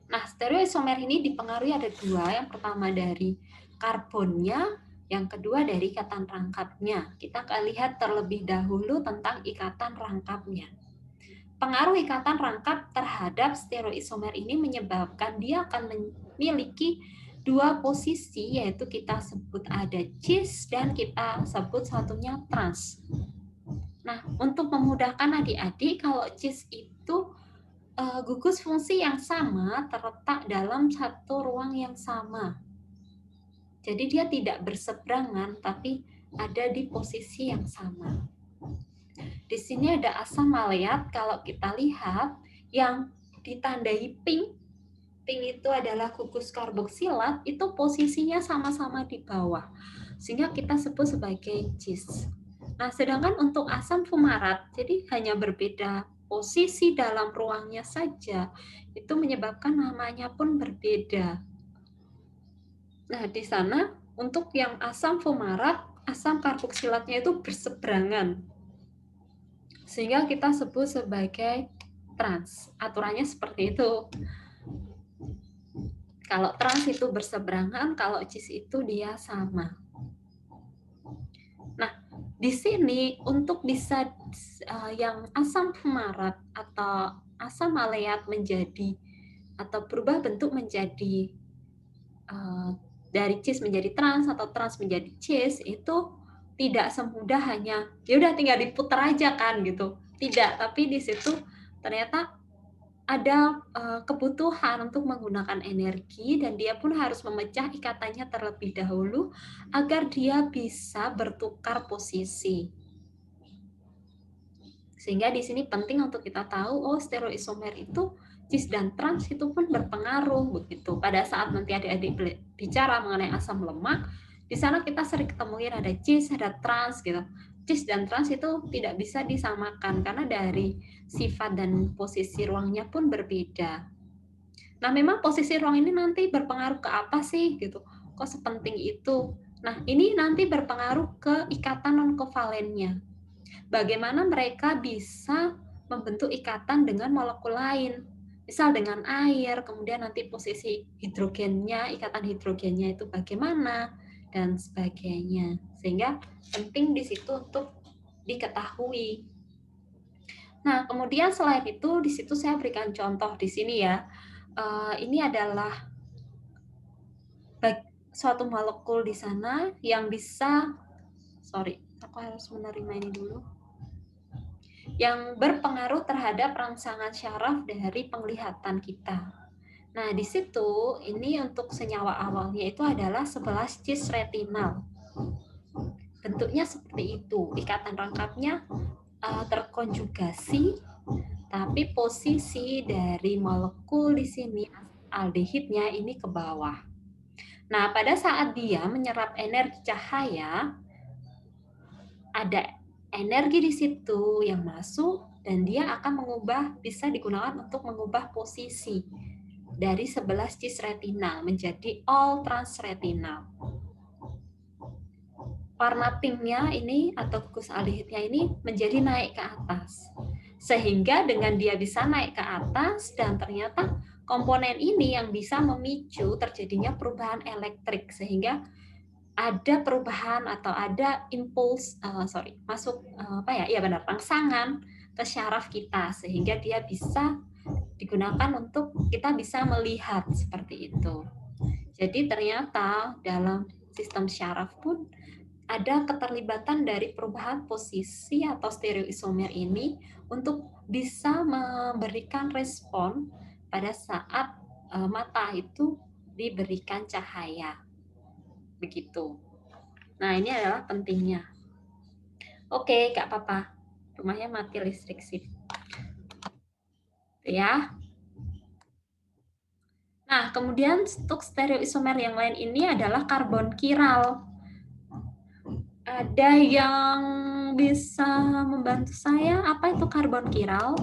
Nah, stereoisomer ini dipengaruhi ada 2. Yang pertama dari karbonnya, yang kedua dari ikatan rangkapnya. Kita akan lihat terlebih dahulu tentang ikatan rangkapnya. Pengaruh ikatan rangkap terhadap stereoisomer ini menyebabkan dia akan memiliki 2 posisi, yaitu kita sebut ada cis dan kita sebut satunya trans. Nah, untuk memudahkan adik-adik, kalau cis itu gugus fungsi yang sama terletak dalam satu ruang yang sama. Jadi dia tidak berseberangan, tapi ada di posisi yang sama. Di sini ada asam maleat, kalau kita lihat yang ditandai pink, pink itu adalah gugus karboksilat, itu posisinya sama-sama di bawah. Sehingga kita sebut sebagai cis. Nah, sedangkan untuk asam fumarat, jadi hanya berbeda posisi dalam ruangnya saja, itu menyebabkan namanya pun berbeda. Nah, di sana untuk yang asam fumarat, asam karboksilatnya itu berseberangan. Sehingga kita sebut sebagai trans. Aturannya seperti itu. Kalau trans itu berseberangan, kalau cis itu dia sama. Nah, di sini untuk bisa yang asam fumarat atau asam maleat menjadi atau berubah bentuk menjadi dari cis menjadi trans atau trans menjadi cis, itu tidak semudah hanya ya udah tinggal diputar aja kan gitu. Tidak, tapi di situ ternyata ada kebutuhan untuk menggunakan energi dan dia pun harus memecah ikatannya terlebih dahulu agar dia bisa bertukar posisi. Sehingga di sini penting untuk kita tahu, oh stereoisomer itu cis dan trans itu pun berpengaruh begitu. Pada saat nanti adik-adik bicara mengenai asam lemak, di sana kita sering ketemuin ada cis, ada trans gitu. Cis dan trans itu tidak bisa disamakan karena dari sifat dan posisi ruangnya pun berbeda. Nah, memang posisi ruang ini nanti berpengaruh ke apa sih gitu? Kok sepenting itu? Nah, ini nanti berpengaruh ke ikatan non-kovalennya. Bagaimana mereka bisa membentuk ikatan dengan molekul lain. Misal dengan air, kemudian nanti posisi hidrogennya, ikatan hidrogennya itu bagaimana, dan sebagainya. Sehingga penting di situ untuk diketahui. Nah, kemudian selain itu, di situ saya berikan contoh di sini ya. Ini adalah suatu molekul di sana yang bisa, aku harus menerima ini dulu, yang berpengaruh terhadap rangsangan syaraf dari penglihatan kita. Nah, di situ ini untuk senyawa awalnya itu adalah 11 cis retinal. Bentuknya seperti itu. Ikatan rangkapnya terkonjugasi, tapi posisi dari molekul di sini aldehidnya ini ke bawah. Nah, pada saat dia menyerap energi cahaya, ada energi di situ yang masuk dan dia akan bisa digunakan untuk mengubah posisi dari 11 cis retinal menjadi all trans retinal. Warna pinknya ini atau gugus aldehidnya ini menjadi naik ke atas. Sehingga dengan dia bisa naik ke atas dan ternyata komponen ini yang bisa memicu terjadinya perubahan elektrik sehingga ada perubahan atau ada impuls, rangsangan ke syaraf kita sehingga dia bisa digunakan untuk kita bisa melihat seperti itu. Jadi ternyata dalam sistem syaraf pun ada keterlibatan dari perubahan posisi atau stereoisomer ini untuk bisa memberikan respon pada saat mata itu diberikan cahaya. Begitu. Nah, ini adalah pentingnya. Oke, Kak Papa. Rumahnya mati listrik sih. Ya. Nah, kemudian untuk stereoisomer yang lain ini adalah karbon kiral. Ada yang bisa membantu saya? Apa itu karbon kiral?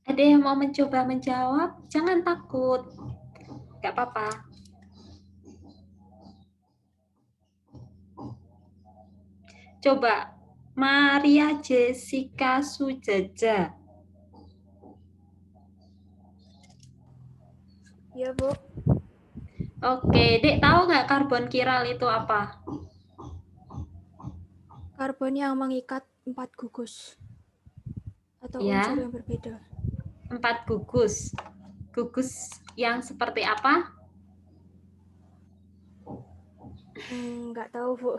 Ada yang mau mencoba menjawab? Jangan takut. Gak apa-apa. Coba, Maria Jessica Sujaja. Ya, Bu. Oke, Dek tahu nggak karbon kiral itu apa? Karbon yang mengikat 4 gugus atau Ya. unsur yang berbeda. 4 gugus. Gugus yang seperti apa? Nggak tahu, Bu.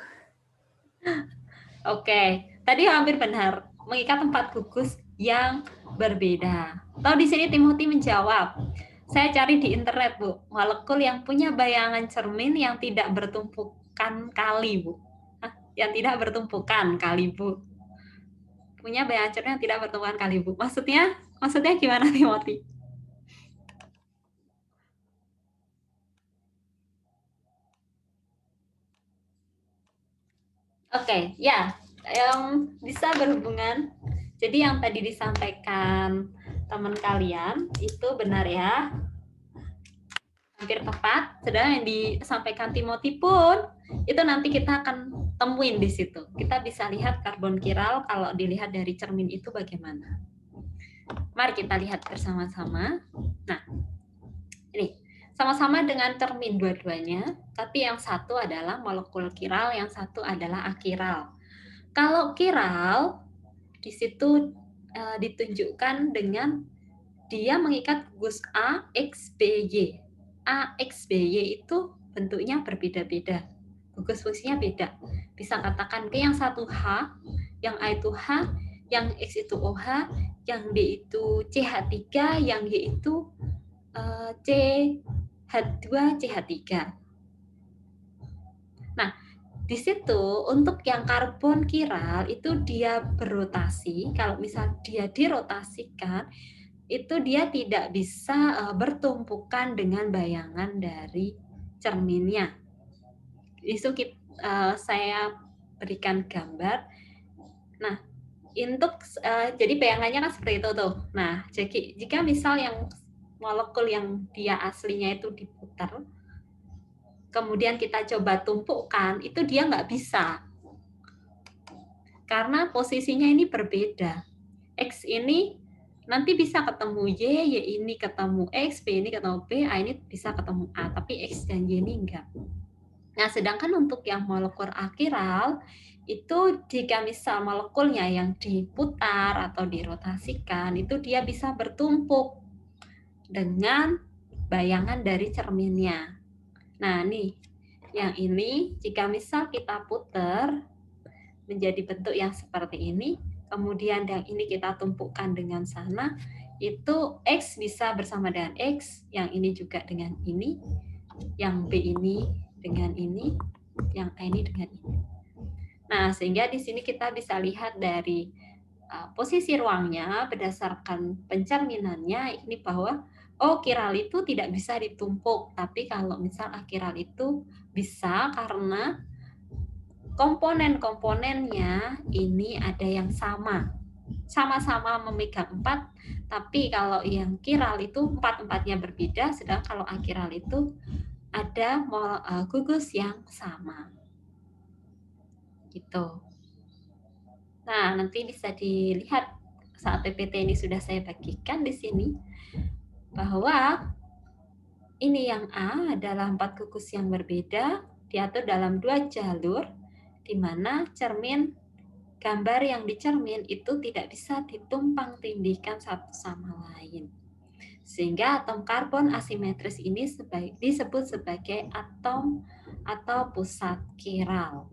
Oke, tadi hampir benar. Mengikat 4 gugus yang berbeda. Tahu di sini Timothy menjawab. Saya cari di internet, Bu. Molekul yang punya bayangan cermin yang tidak bertumpukan kali, Bu. Yang tidak bertumpukan kali, Bu. Punya bayangan cermin yang tidak bertumpukan kali, Bu. Maksudnya gimana, Timothy? Oke, ya, yang bisa berhubungan. Jadi yang tadi disampaikan teman kalian itu benar ya, hampir tepat. Sedang yang disampaikan Timothy pun itu nanti kita akan temuin di situ. Kita bisa lihat karbon kiral kalau dilihat dari cermin itu bagaimana. Mari kita lihat bersama-sama. Nah, ini sama-sama dengan cermin dua-duanya, tapi yang satu adalah molekul kiral, yang satu adalah akiral. Kalau kiral, di situ ditunjukkan dengan dia mengikat gugus A, X, B, Y. A, X, B, Y itu bentuknya berbeda-beda. Gugus fungsinya beda. Bisa katakan ke yang satu H, yang A itu H, yang X itu OH, yang B itu CH3, yang Y itu CH2, CH3. Nah, di situ untuk yang karbon kiral itu dia berotasi. Kalau misal dia dirotasikan, itu dia tidak bisa bertumpukan dengan bayangan dari cerminnya. Itu saya berikan gambar. Nah, untuk jadi bayangannya kan seperti itu tuh. Nah, jadi jika misal yang molekul yang dia aslinya itu diputar, kemudian kita coba tumpukan, itu dia nggak bisa. Karena posisinya ini berbeda. X ini nanti bisa ketemu Y, Y ini ketemu X, B ini ketemu B, A ini bisa ketemu A, tapi X dan Y ini enggak. Nah, sedangkan untuk yang molekul akiral, itu jika misal molekulnya yang diputar atau dirotasikan, itu dia bisa bertumpuk dengan bayangan dari cerminnya. Nah, nih, yang ini jika misal kita putar menjadi bentuk yang seperti ini, kemudian yang ini kita tumpukan dengan sana, itu X bisa bersama dengan X, yang ini juga dengan ini, yang B ini dengan ini, yang A ini dengan ini. Nah, sehingga di sini kita bisa lihat dari posisi ruangnya berdasarkan pencerminannya ini bahwa kiral itu tidak bisa ditumpuk, tapi kalau misal akiral itu bisa karena komponen-komponennya ini ada yang sama-sama memegang 4, tapi kalau yang kiral itu 4-4-nya berbeda, sedangkan kalau akiral itu ada gugus yang sama. Gitu. Nah, nanti bisa dilihat saat PPT ini sudah saya bagikan di sini bahwa ini yang A adalah 4 gugus yang berbeda, diatur dalam 2 jalur, di mana cermin gambar yang dicermin itu tidak bisa ditumpang tindihkan satu sama lain. Sehingga atom karbon asimetris ini disebut sebagai atom atau pusat kiral.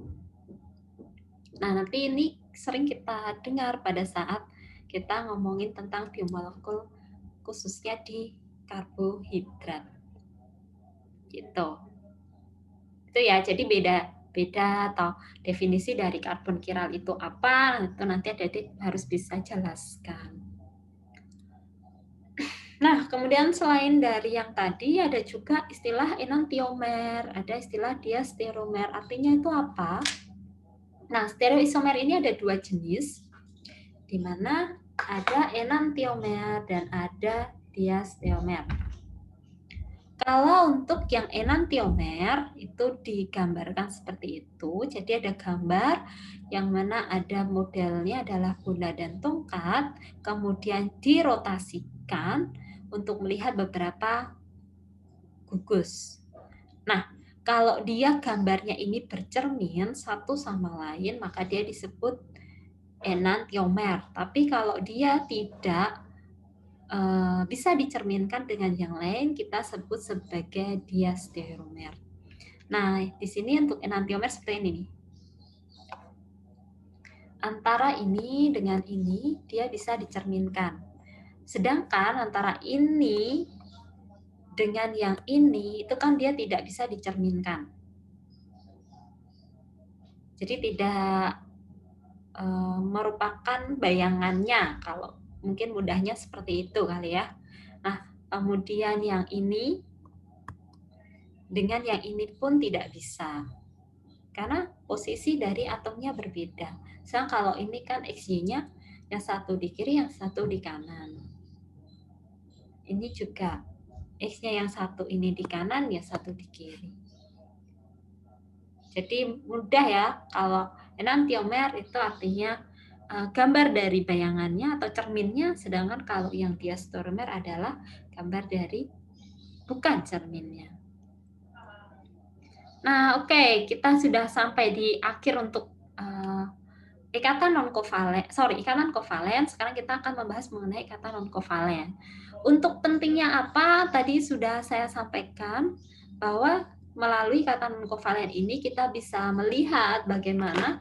Nah, nanti ini sering kita dengar pada saat kita ngomongin tentang biomolekul, khususnya di karbohidrat. Gitu. Itu ya, jadi beda atau definisi dari karbon kiral itu apa, itu nanti Adik harus bisa jelaskan. Nah, kemudian selain dari yang tadi ada juga istilah enantiomer, ada istilah diastereomer. Artinya itu apa? Nah, stereoisomer ini ada 2 jenis, di mana ada enantiomer dan ada diastereomer. Kalau untuk yang enantiomer itu digambarkan seperti itu. Jadi ada gambar yang mana ada modelnya adalah bola dan tongkat, kemudian dirotasikan untuk melihat beberapa gugus. Nah, kalau dia gambarnya ini bercermin satu sama lain, maka dia disebut enantiomer. Tapi kalau dia tidak bisa dicerminkan dengan yang lain, kita sebut sebagai diastereomer. Nah, di sini untuk enantiomer seperti ini nih. Antara ini dengan ini, dia bisa dicerminkan. Sedangkan antara ini dengan yang ini, itu kan dia tidak bisa dicerminkan. Jadi tidak merupakan bayangannya, kalau mungkin mudahnya seperti itu kali ya. Nah, kemudian yang ini dengan yang ini pun tidak bisa. Karena posisi dari atomnya berbeda. Sedangkan kalau ini kan XY-nya yang satu di kiri, yang satu di kanan. Ini juga X-nya yang satu ini di kanan, yang satu di kiri. Jadi mudah ya, kalau enantiomer itu artinya gambar dari bayangannya atau cerminnya, sedangkan kalau yang diastereomer adalah gambar dari bukan cerminnya. Nah, oke, kita sudah sampai di akhir untuk ikatan non-kovalen. Ikatan kovalen. Sekarang kita akan membahas mengenai ikatan non-kovalen. Untuk pentingnya apa? Tadi sudah saya sampaikan bahwa melalui ikatan non-kovalen ini kita bisa melihat bagaimana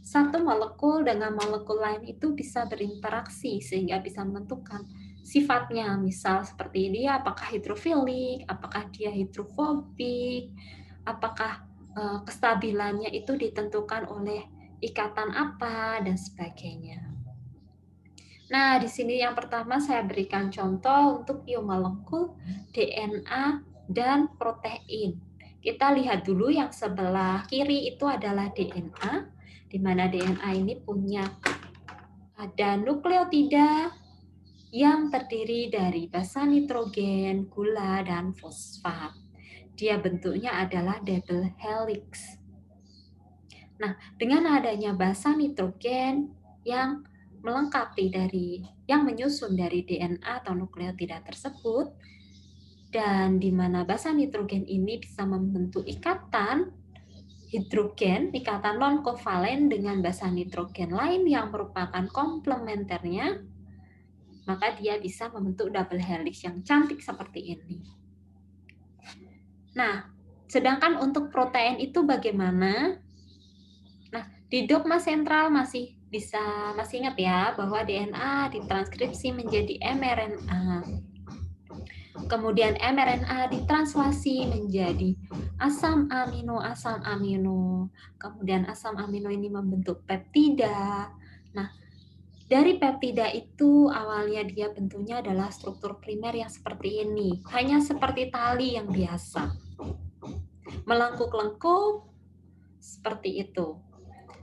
satu molekul dengan molekul lain itu bisa berinteraksi sehingga bisa menentukan sifatnya. Misal seperti dia, apakah hidrofilik, apakah dia hidrofobik, apakah kestabilannya itu ditentukan oleh ikatan apa, dan sebagainya. Nah, di sini yang pertama saya berikan contoh untuk biomolekul DNA dan protein. Kita lihat dulu yang sebelah kiri itu adalah DNA, di mana DNA ini punya ada nukleotida yang terdiri dari basa nitrogen, gula, dan fosfat. Dia bentuknya adalah double helix. Nah, dengan adanya basa nitrogen yang melengkapi yang menyusun dari DNA atau nukleotida tersebut, dan di mana basa nitrogen ini bisa membentuk ikatan hidrogen, ikatan non-kovalen dengan basa nitrogen lain yang merupakan komplementernya, maka dia bisa membentuk double helix yang cantik seperti ini. Nah, sedangkan untuk protein itu bagaimana? Nah, di dogma sentral masih ingat ya bahwa DNA ditranskripsi menjadi mRNA. Kemudian mRNA ditranslasi menjadi asam amino. Kemudian asam amino ini membentuk peptida. Nah, dari peptida itu awalnya dia bentuknya adalah struktur primer yang seperti ini. Hanya seperti tali yang biasa. Melengkung-lengkung seperti itu.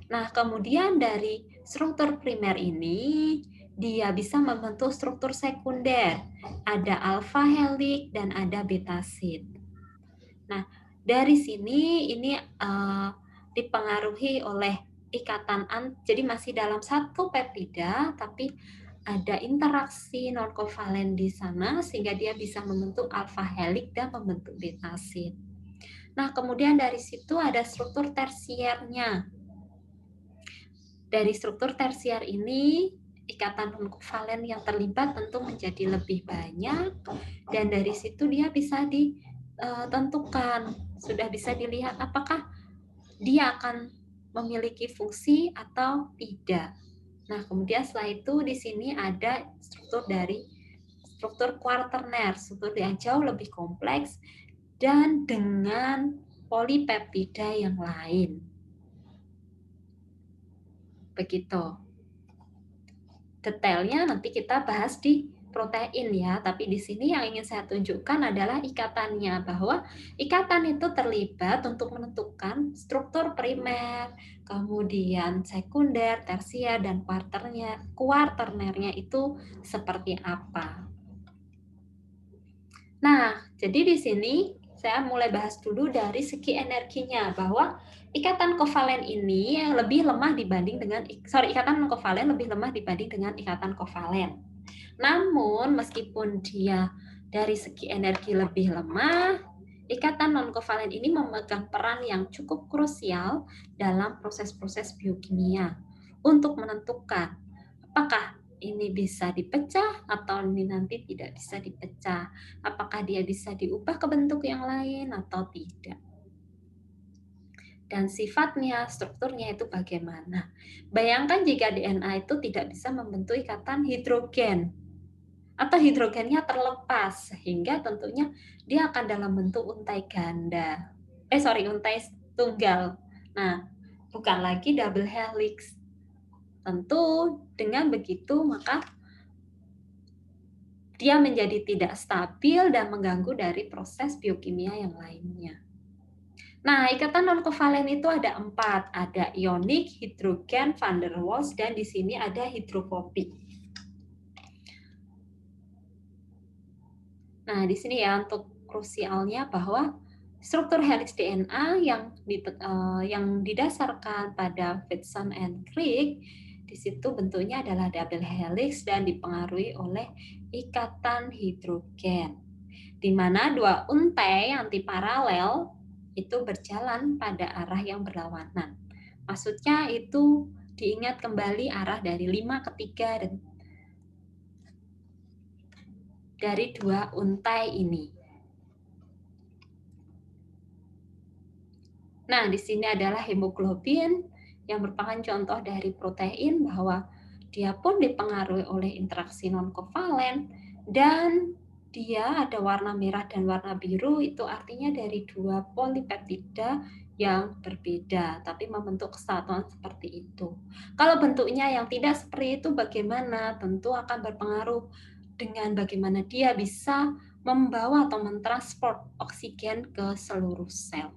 Nah, kemudian dari struktur primer ini, dia bisa membentuk struktur sekunder. Ada alpha helix dan ada beta sheet. Nah, dari sini ini dipengaruhi oleh jadi masih dalam satu peptida, tapi ada interaksi non kovalen di sana sehingga dia bisa membentuk alpha helix dan membentuk betasid. Nah, kemudian dari situ ada struktur tersiernya. Dari struktur tersier ini, ikatan non kovalen yang terlibat tentu menjadi lebih banyak, dan dari situ dia bisa ditentukan, sudah bisa dilihat apakah dia akan memiliki fungsi atau tidak. Nah, kemudian setelah itu di sini ada struktur kuarterner, struktur yang jauh lebih kompleks dan dengan polipeptida yang lain. Begitu. Detailnya nanti kita bahas di protein ya, tapi di sini yang ingin saya tunjukkan adalah ikatannya, bahwa ikatan itu terlibat untuk menentukan struktur primer, kemudian sekunder, tersier, dan kuarternernya itu seperti apa. Nah, jadi di sini saya mulai bahas dulu dari segi energinya, bahwa ikatan kovalen ini yang lebih lemah dibanding dengan ikatan non kovalen lebih lemah dibanding dengan ikatan kovalen. Namun meskipun dia dari segi energi lebih lemah, ikatan non kovalen ini memegang peran yang cukup krusial dalam proses-proses biokimia untuk menentukan apakah ini bisa dipecah atau ini nanti tidak bisa dipecah, apakah dia bisa diubah ke bentuk yang lain atau tidak. Dan sifatnya, strukturnya itu bagaimana. Bayangkan jika DNA itu tidak bisa membentuk ikatan hidrogen, atau hidrogennya terlepas, sehingga tentunya dia akan dalam bentuk untai tunggal. Nah, bukan lagi double helix. Tentu dengan begitu maka dia menjadi tidak stabil dan mengganggu dari proses biokimia yang lainnya. Nah, ikatan non kovalen itu ada 4, ada ionik, hidrogen, van der Waals, dan di sini ada hidrofobik. Nah, di sini ya untuk krusialnya bahwa struktur helix DNA yang didasarkan pada Whitson and Crick, di situ bentuknya adalah double helix dan dipengaruhi oleh ikatan hidrogen, di mana 2 untai antiparalel itu berjalan pada arah yang berlawanan. Maksudnya itu diingat kembali arah dari 5 ke 3 dan dari 2 untai ini. Nah, di sini adalah hemoglobin yang merupakan contoh dari protein, bahwa dia pun dipengaruhi oleh interaksi non-kovalen dan dia ada warna merah dan warna biru, itu artinya dari 2 polipeptida yang berbeda, tapi membentuk kesatuan seperti itu. Kalau bentuknya yang tidak seperti itu bagaimana? Tentu akan berpengaruh dengan bagaimana dia bisa membawa atau mentransport oksigen ke seluruh sel.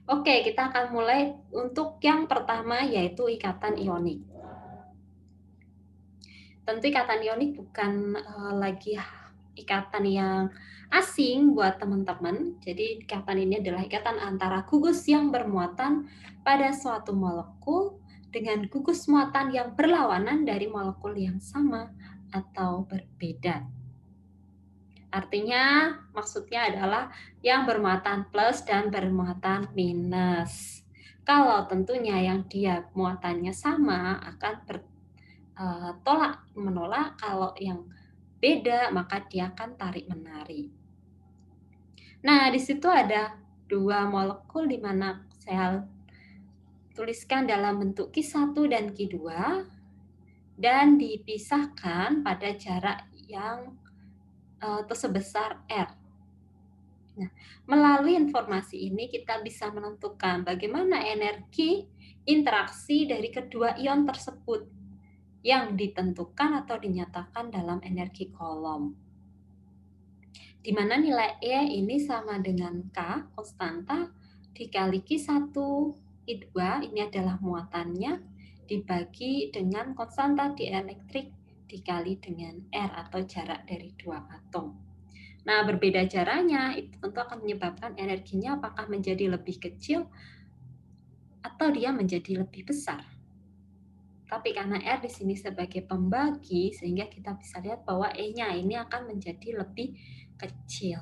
Oke, kita akan mulai untuk yang pertama, yaitu ikatan ionik. Tentu ikatan ionik bukan lagi ikatan yang asing buat teman-teman. Jadi ikatan ini adalah ikatan antara gugus yang bermuatan pada suatu molekul dengan gugus muatan yang berlawanan dari molekul yang sama atau berbeda. Artinya maksudnya adalah yang bermuatan plus dan bermuatan minus. Kalau tentunya yang dia muatannya sama akan menolak, kalau yang beda maka dia akan tarik-menarik. Nah, di situ ada 2 molekul di mana saya tuliskan dalam bentuk Ki1 dan Ki2 dan dipisahkan pada jarak yang sebesar R. Nah, melalui informasi ini kita bisa menentukan bagaimana energi interaksi dari kedua ion tersebut yang ditentukan atau dinyatakan dalam energi kolom. Di mana nilai E ini sama dengan K, konstanta, dikali Q1, Q2, ini adalah muatannya, dibagi dengan konstanta dielektrik dikali dengan R atau jarak dari 2 atom. Nah, berbeda jaraknya itu tentu akan menyebabkan energinya apakah menjadi lebih kecil atau dia menjadi lebih besar. Tapi karena R di sini sebagai pembagi, sehingga kita bisa lihat bahwa E-nya ini akan menjadi lebih kecil.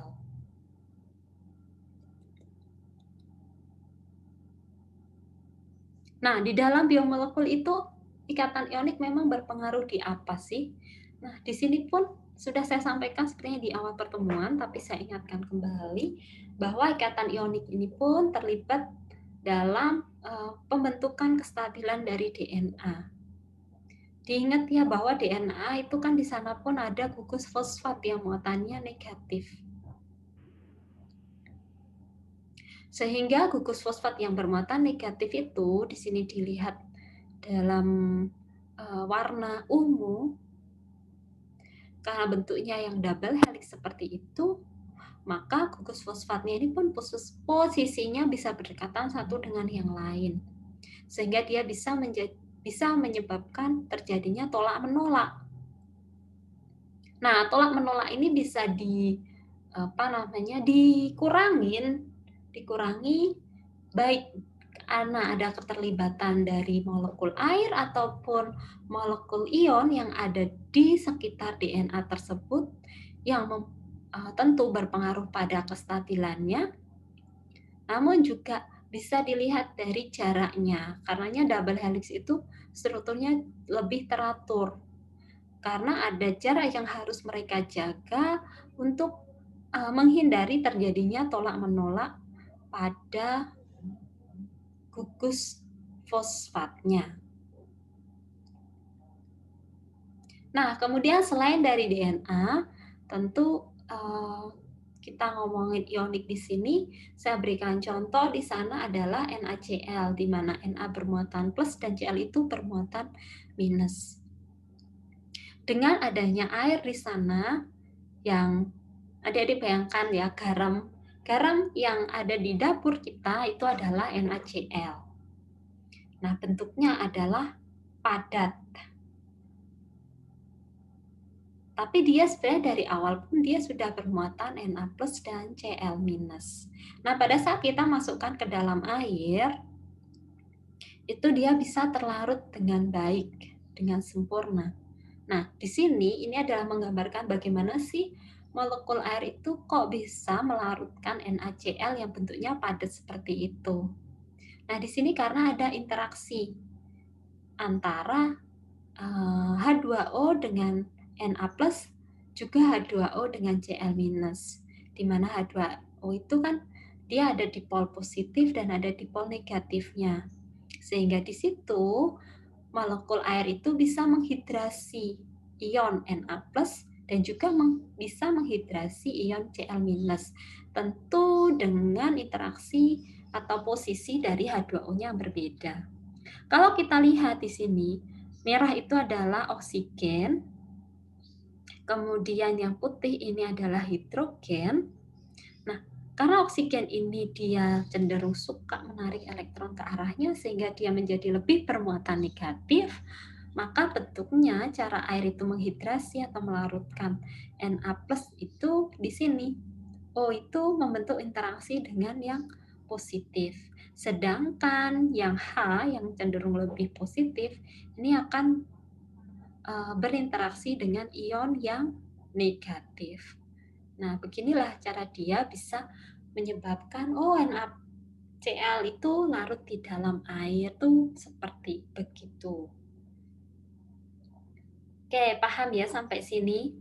Nah, di dalam biomolekul itu ikatan ionik memang berpengaruh di apa sih? Nah, di sini pun sudah saya sampaikan sebenarnya di awal pertemuan, tapi saya ingatkan kembali bahwa ikatan ionik ini pun terlibat dalam pembentukan kestabilan dari DNA. Diingat ya bahwa DNA itu kan di sana pun ada gugus fosfat yang muatannya negatif. Sehingga gugus fosfat yang bermuatan negatif itu di sini dilihat dalam warna ungu, karena bentuknya yang double helix seperti itu, maka gugus fosfatnya ini pun posisinya bisa berdekatan satu dengan yang lain. Sehingga dia bisa menyebabkan terjadinya tolak menolak. Nah, tolak menolak ini bisa dikurangi baik karena ada keterlibatan dari molekul air ataupun molekul ion yang ada di sekitar DNA tersebut yang tentu berpengaruh pada kestabilannya. Namun juga bisa dilihat dari jaraknya, karenanya double helix itu strukturnya lebih teratur karena ada jarak yang harus mereka jaga untuk menghindari terjadinya tolak menolak pada gugus fosfatnya. Nah, kemudian selain dari DNA, tentu kita ngomongin ionik di sini, saya berikan contoh di sana adalah NaCl, di mana Na bermuatan plus dan Cl itu bermuatan minus. Dengan adanya air di sana, yang adik-adik bayangkan ya, garam yang ada di dapur kita itu adalah NaCl. Nah, bentuknya adalah padat. Tapi dia sebenarnya dari awal pun dia sudah bermuatan Na plus dan Cl minus. Nah, pada saat kita masukkan ke dalam air, itu dia bisa terlarut dengan baik, dengan sempurna. Nah, di sini ini adalah menggambarkan bagaimana sih molekul air itu kok bisa melarutkan NaCl yang bentuknya padat seperti itu. Nah, di sini karena ada interaksi antara H2O dengan Na plus juga H2O dengan Cl minus, di mana H2O itu kan dia ada dipol positif dan ada dipol negatifnya, sehingga di situ molekul air itu bisa menghidrasi ion Na plus dan juga bisa menghidrasi ion Cl minus, tentu dengan interaksi atau posisi dari H2O-nya yang berbeda. Kalau kita lihat di sini, merah itu adalah oksigen, kemudian yang putih ini adalah hidrogen. Nah, karena oksigen ini dia cenderung suka menarik elektron ke arahnya sehingga dia menjadi lebih bermuatan negatif, maka bentuknya cara air itu menghidrasi atau melarutkan Na plus itu di sini. O itu membentuk interaksi dengan yang positif. Sedangkan yang H yang cenderung lebih positif ini akan berinteraksi dengan ion yang negatif. Nah, beginilah cara dia bisa menyebabkan NaCl itu larut di dalam air tuh seperti begitu. Oke, paham ya sampai sini?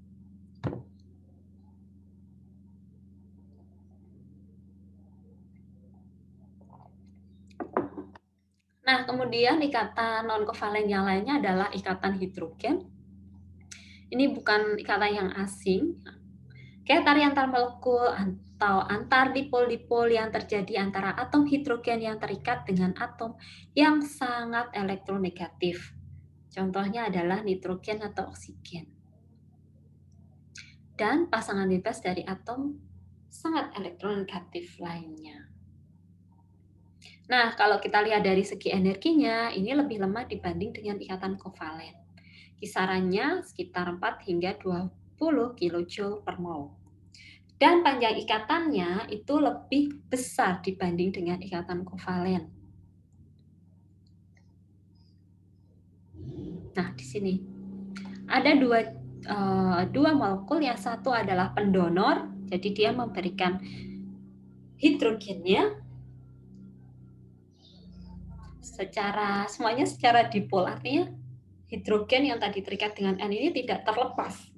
Nah, kemudian ikatan non-kovalen yang lainnya adalah ikatan hidrogen. Ini bukan ikatan yang asing. Kayak tari antar molekul atau antar dipol-dipol yang terjadi antara atom hidrogen yang terikat dengan atom yang sangat elektronegatif. Contohnya adalah nitrogen atau oksigen. Dan pasangan bebas dari atom sangat elektronegatif lainnya. Nah, kalau kita lihat dari segi energinya, ini lebih lemah dibanding dengan ikatan kovalen. Kisarannya sekitar 4 hingga 20 kJ per mol. Dan panjang ikatannya itu lebih besar dibanding dengan ikatan kovalen. Nah, di sini ada dua molekul, yang satu adalah pendonor, jadi dia memberikan hidrogennya semuanya secara dipol, artinya hidrogen yang tadi terikat dengan N ini tidak terlepas,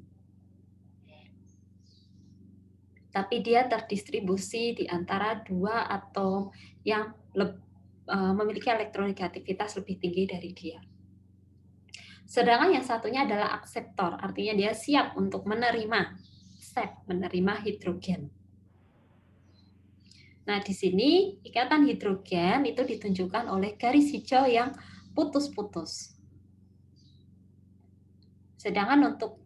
tapi dia terdistribusi di antara dua atom yang memiliki elektronegativitas lebih tinggi dari dia. Sedangkan yang satunya adalah akseptor, artinya dia siap untuk menerima hidrogen. Nah, di sini ikatan hidrogen itu ditunjukkan oleh garis hijau yang putus-putus. Sedangkan untuk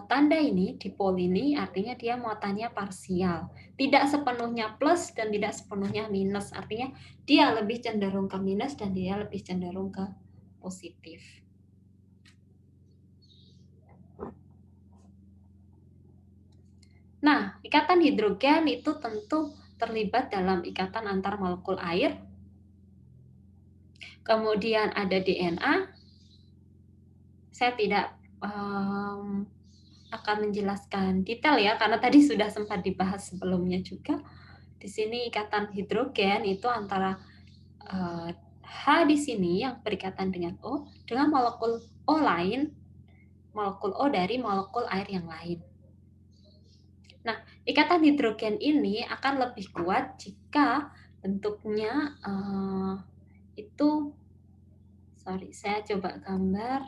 tanda ini, dipol ini, artinya dia muatannya parsial. Tidak sepenuhnya plus dan tidak sepenuhnya minus. Artinya dia lebih cenderung ke minus dan dia lebih cenderung ke positif. Nah, ikatan hidrogen itu tentu terlibat dalam ikatan antar molekul air. Kemudian ada DNA. Saya tidak akan menjelaskan detail ya, karena tadi sudah sempat dibahas sebelumnya juga. Di sini ikatan hidrogen itu antara H di sini yang berikatan dengan O dengan molekul O lain, molekul O dari molekul air yang lain. Nah, ikatan hidrogen ini akan lebih kuat jika bentuknya saya coba gambar.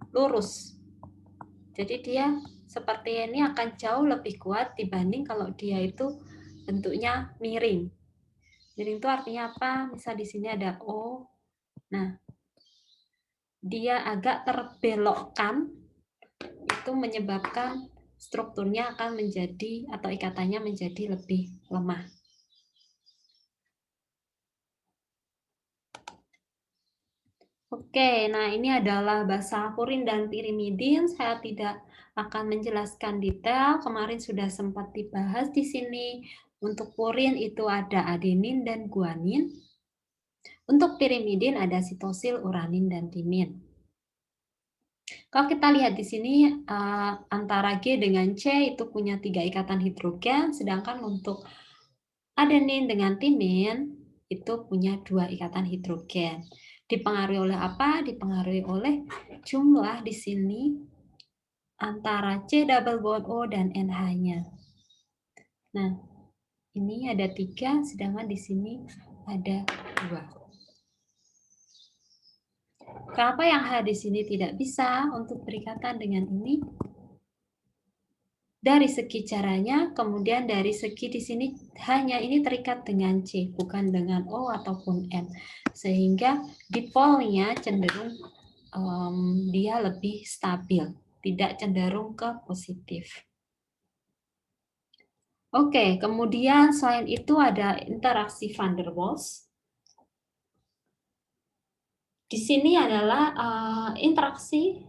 Lurus. Jadi dia seperti ini akan jauh lebih kuat dibanding kalau dia itu bentuknya miring. Miring itu artinya apa? Misal di sini ada O. Nah, dia agak terbelokkan, itu menyebabkan strukturnya akan menjadi atau ikatannya menjadi lebih lemah. Oke, nah ini adalah basa purin dan pirimidin. Saya tidak akan menjelaskan detail. Kemarin sudah sempat dibahas di sini. Untuk purin itu ada adenin dan guanin. Untuk pirimidin ada sitosil, uranin, dan timin. Kalau kita lihat di sini antara G dengan C itu punya 3 ikatan hidrogen, sedangkan untuk adenin dengan timin itu punya 2 ikatan hidrogen. Dipengaruhi oleh apa? Dipengaruhi oleh jumlah di sini antara C double bond O dan NH-nya. Nah, ini ada 3, sedangkan di sini ada 2. Kenapa yang H di sini tidak bisa untuk berikatan dengan ini? Dari segi caranya, kemudian dari segi di sini hanya ini terikat dengan C, bukan dengan O ataupun N. Sehingga dipolnya cenderung dia lebih stabil, tidak cenderung ke positif. Oke, kemudian selain itu ada interaksi van der Waals. Di sini adalah interaksi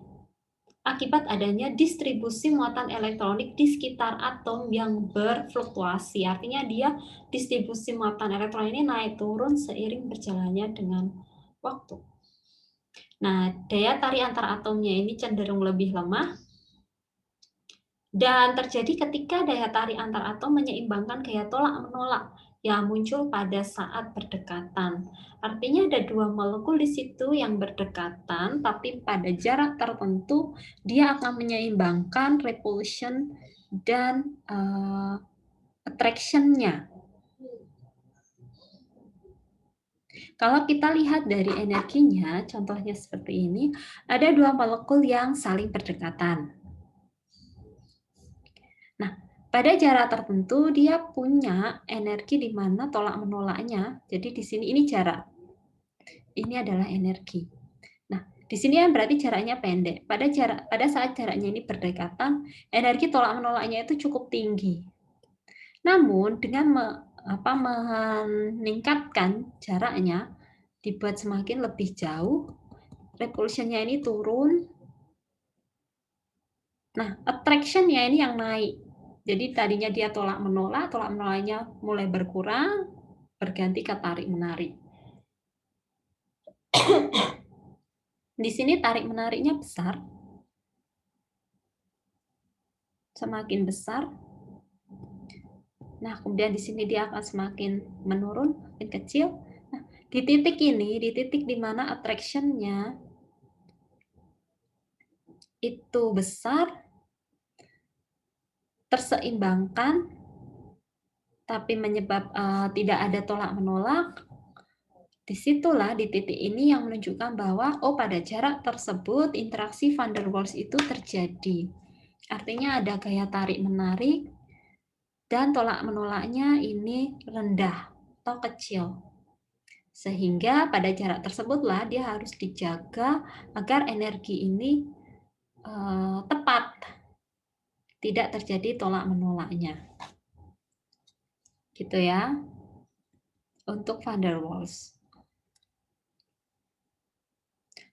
akibat adanya distribusi muatan elektronik di sekitar atom yang berfluktuasi. Artinya dia distribusi muatan elektron ini naik turun seiring berjalannya dengan waktu. Nah, daya tarik antar atomnya ini cenderung lebih lemah. Dan terjadi ketika daya tarik antar atom menyeimbangkan gaya tolak-menolak yang muncul pada saat berdekatan. Artinya ada 2 molekul di situ yang berdekatan, tapi pada jarak tertentu dia akan menyeimbangkan repulsion dan attraction-nya. Kalau kita lihat dari energinya, contohnya seperti ini, ada 2 molekul yang saling berdekatan. Nah, pada jarak tertentu dia punya energi di mana tolak menolaknya. Jadi di sini ini jarak. Ini adalah energi. Nah, di sini yang berarti jaraknya pendek. Pada saat jaraknya ini berdekatan, energi tolak menolaknya itu cukup tinggi. Namun dengan meningkatkan jaraknya, dibuat semakin lebih jauh, repulsion-nya ini turun. Nah, attraction-nya ini yang naik. Jadi tadinya dia tolak menolaknya mulai berkurang, berganti ke tarik-menarik. Di sini tarik-menariknya besar. Semakin besar. Nah, kemudian di sini dia akan semakin menurun, makin kecil. Nah, di titik ini, di titik di mana attraction-nya itu besar, terseimbangkan, tapi tidak ada tolak-menolak, disitulah di titik ini yang menunjukkan bahwa pada jarak tersebut interaksi van der Waals itu terjadi. Artinya ada gaya tarik-menarik dan tolak-menolaknya ini rendah atau kecil. Sehingga pada jarak tersebutlah dia harus dijaga agar energi ini tepat, tidak terjadi tolak-menolaknya. Gitu ya, untuk van der Waals.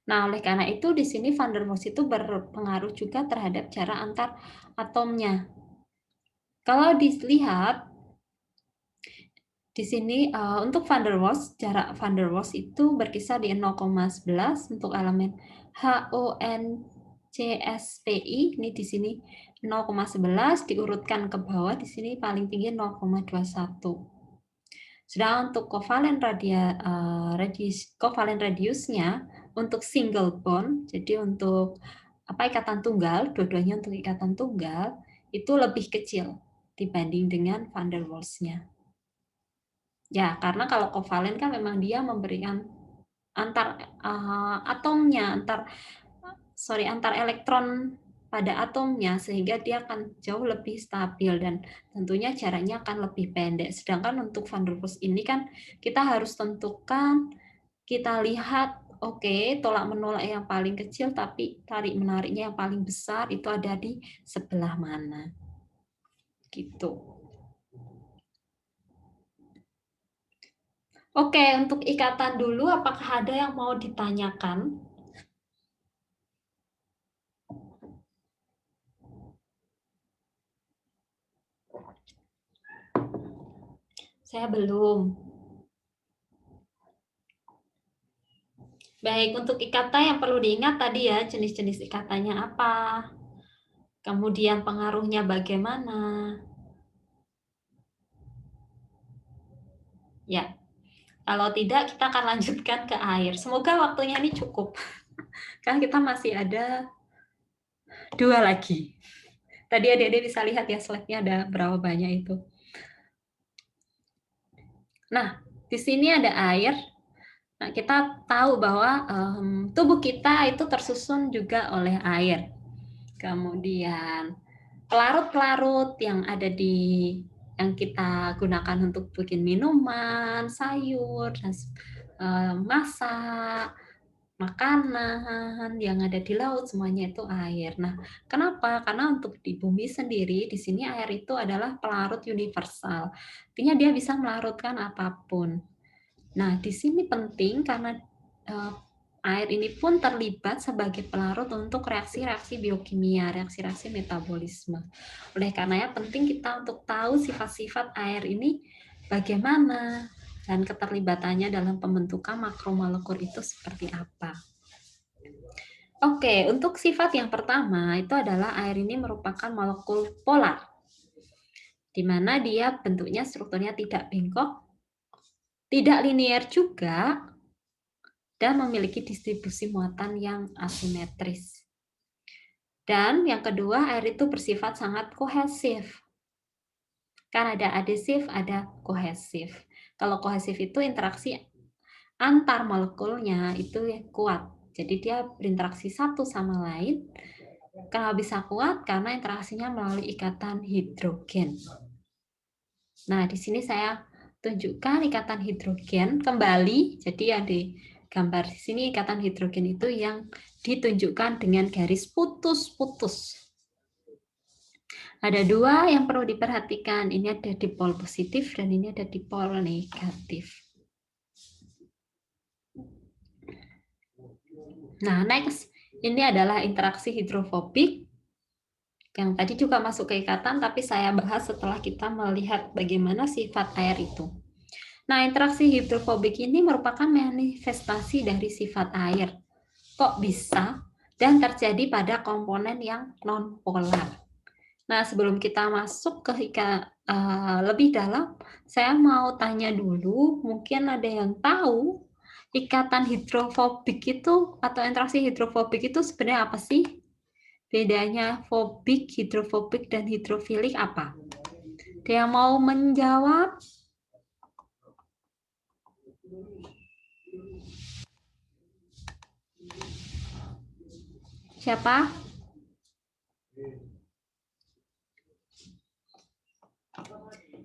Nah, oleh karena itu di sini van der Waals itu berpengaruh juga terhadap jarak antar atomnya. Kalau dilihat di sini untuk van der Waals, jarak van der Waals itu berkisar di 0,11 untuk elemen HONCSPI. Ini di sini 0,11 diurutkan ke bawah, di sini paling tinggi 0,21. Sedangkan untuk kovalen radiusnya untuk single bond, jadi untuk ikatan tunggal, dua-duanya untuk ikatan tunggal, itu lebih kecil dibanding dengan van der Waals-nya. Ya, karena kalau kovalen kan memang dia memberikan antar elektron pada atomnya, sehingga dia akan jauh lebih stabil dan tentunya jaraknya akan lebih pendek. Sedangkan untuk van der Waals ini kan kita harus tentukan, kita lihat, tolak-menolak yang paling kecil tapi tarik-menariknya yang paling besar itu ada di sebelah mana. Gitu. Oke, untuk ikatan dulu, apakah ada yang mau ditanyakan? Saya belum. Baik, untuk ikatan yang perlu diingat tadi ya, jenis-jenis ikatannya apa, kemudian pengaruhnya bagaimana. Ya, kalau tidak kita akan lanjutkan ke air. Semoga waktunya ini cukup. Kan kita masih ada 2 lagi. Tadi adik-adik bisa lihat ya slide-nya ada berapa banyak itu. Nah, di sini ada air. Nah, kita tahu bahwa tubuh kita itu tersusun juga oleh air. Kemudian pelarut-pelarut yang ada yang kita gunakan untuk bikin minuman, sayur, dan masak, makanan yang ada di laut, semuanya itu air. Nah, kenapa? Karena untuk di bumi sendiri, di sini air itu adalah pelarut universal. Artinya dia bisa melarutkan apapun. Nah, di sini penting karena air ini pun terlibat sebagai pelarut untuk reaksi-reaksi biokimia, reaksi-reaksi metabolisme. Oleh karenanya penting kita untuk tahu sifat-sifat air ini bagaimana dan keterlibatannya dalam pembentukan makromolekul itu seperti apa. Oke, untuk sifat yang pertama itu adalah air ini merupakan molekul polar, di mana dia bentuknya strukturnya tidak bengkok, tidak linear juga, dan memiliki distribusi muatan yang asimetris. Dan yang kedua, air itu bersifat sangat kohesif. Kan ada adhesif, ada kohesif. Kalau kohesif itu interaksi antar molekulnya itu kuat. Jadi dia berinteraksi satu sama lain. Kenapa bisa kuat? Karena interaksinya melalui ikatan hidrogen. Nah, di sini saya tunjukkan ikatan hidrogen kembali. Jadi yang di gambar di sini ikatan hidrogen itu yang ditunjukkan dengan garis putus-putus. Ada 2 yang perlu diperhatikan. Ini ada dipol positif dan ini ada dipol negatif. Nah, next. Ini adalah interaksi hidrofobik. Yang tadi juga masuk ke ikatan, tapi saya bahas setelah kita melihat bagaimana sifat air itu. Nah, interaksi hidrofobik ini merupakan manifestasi dari sifat air. Kok bisa? Dan terjadi pada komponen yang non-polar. Nah, sebelum kita masuk ke lebih dalam, saya mau tanya dulu, mungkin ada yang tahu ikatan hidrofobik itu atau interaksi hidrofobik itu sebenarnya apa sih? Bedanya fobik, hidrofobik, dan hidrofilik apa? Ada yang mau menjawab? Siapa?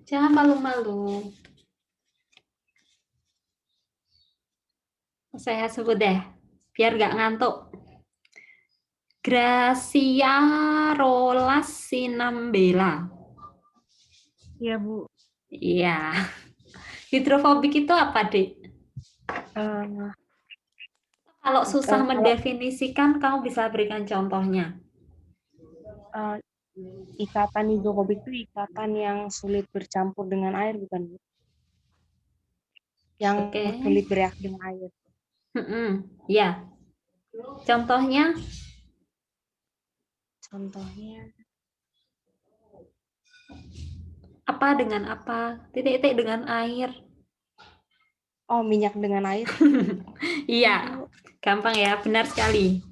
Jangan malu-malu. Saya sebut deh, biar nggak ngantuk. Gracia Rolas Sinambela. Iya, Bu. Iya. Hidrofobik itu apa, Dik? Kalau susah mendefinisikan, kamu bisa berikan contohnya. Ikatan hidrofobik itu ikatan yang sulit bercampur dengan air, bukan, Bu? Yang Oke. sulit bereaksi dengan air. Ya. Contohnya? Contohnya Apa dengan apa? Titik-titik dengan air. oh, minyak dengan air. Iya, gampang ya, benar sekali.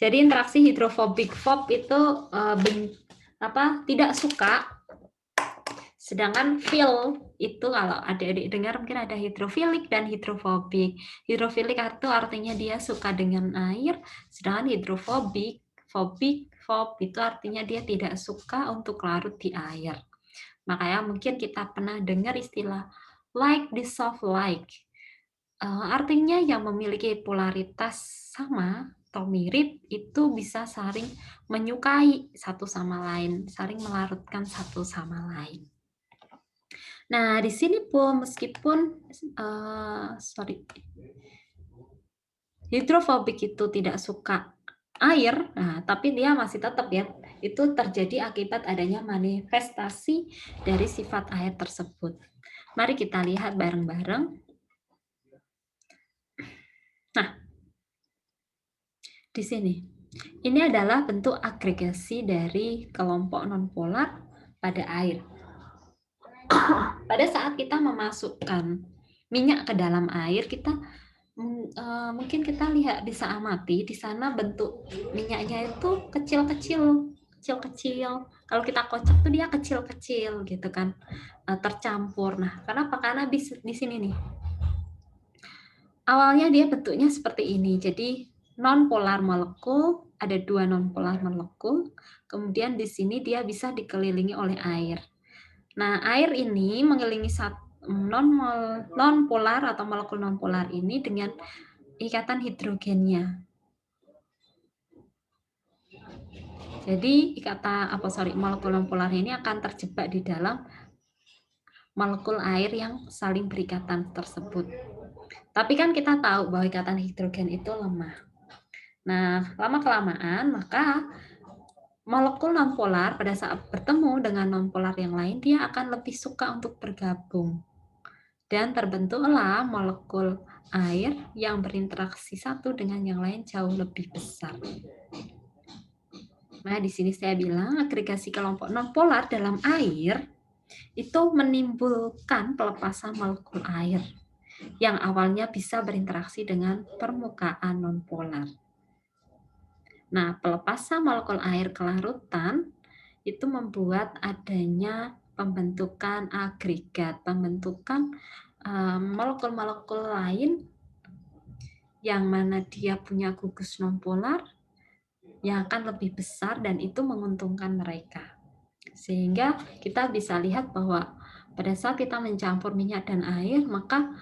Jadi interaksi hidrofobik, fob itu tidak suka. Sedangkan feel itu kalau adik-adik dengar mungkin ada hidrofilik dan hidrofobik. Hidrofilik itu artinya dia suka dengan air, sedangkan hidrofobik, fob itu artinya dia tidak suka untuk larut di air. Makanya mungkin kita pernah dengar istilah like dissolve like. Artinya yang memiliki polaritas sama atau mirip itu bisa saling menyukai satu sama lain, saling melarutkan satu sama lain. Nah, di sini pun meskipun hidrofobik itu tidak suka air, nah, tapi dia masih tetap ya, itu terjadi akibat adanya manifestasi dari sifat air tersebut. Mari kita lihat bareng-bareng. Nah, di sini, ini adalah bentuk agregasi dari kelompok nonpolar pada air. Pada saat kita memasukkan minyak ke dalam air, mungkin kita lihat bisa amati di sana bentuk minyaknya itu kecil-kecil. Kalau kita kocok tuh dia kecil-kecil gitu kan, tercampur. Nah, kenapa? Karena di sini nih, awalnya dia bentuknya seperti ini. Jadi non-polar molekul, ada 2 non-polar molekul. Kemudian di sini dia bisa dikelilingi oleh air. Nah, air ini mengelilingi non-polar atau molekul non-polar ini dengan ikatan hidrogennya. Jadi molekul non-polar ini akan terjebak di dalam molekul air yang saling berikatan tersebut. Tapi kan kita tahu bahwa ikatan hidrogen itu lemah. Nah, lama-kelamaan maka molekul nonpolar pada saat bertemu dengan nonpolar yang lain, dia akan lebih suka untuk bergabung. Dan terbentuklah molekul air yang berinteraksi satu dengan yang lain jauh lebih besar. Nah, di sini saya bilang agregasi kelompok nonpolar dalam air itu menimbulkan pelepasan molekul air yang awalnya bisa berinteraksi dengan permukaan nonpolar. Nah, pelepasan molekul air ke larutan itu membuat adanya pembentukan agregat, pembentukan molekul-molekul lain yang mana dia punya gugus nonpolar yang akan lebih besar dan itu menguntungkan mereka. Sehingga kita bisa lihat bahwa pada saat kita mencampur minyak dan air, maka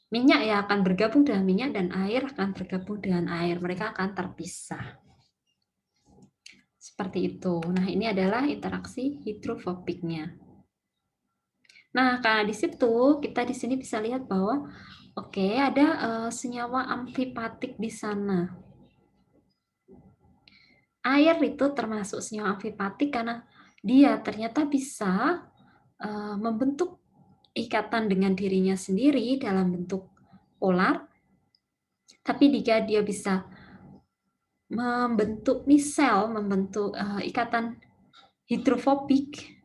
minyak yang akan bergabung dengan minyak dan air akan bergabung dengan air. Mereka akan terpisah. Seperti itu. Nah, ini adalah interaksi hidrofobiknya. Nah, karena di situ kita di sini bisa lihat bahwa ada senyawa amfipatik di sana. Air itu termasuk senyawa amfipatik karena dia ternyata bisa membentuk ikatan dengan dirinya sendiri dalam bentuk polar, tapi jika dia bisa membentuk misel, membentuk ikatan hidrofobik,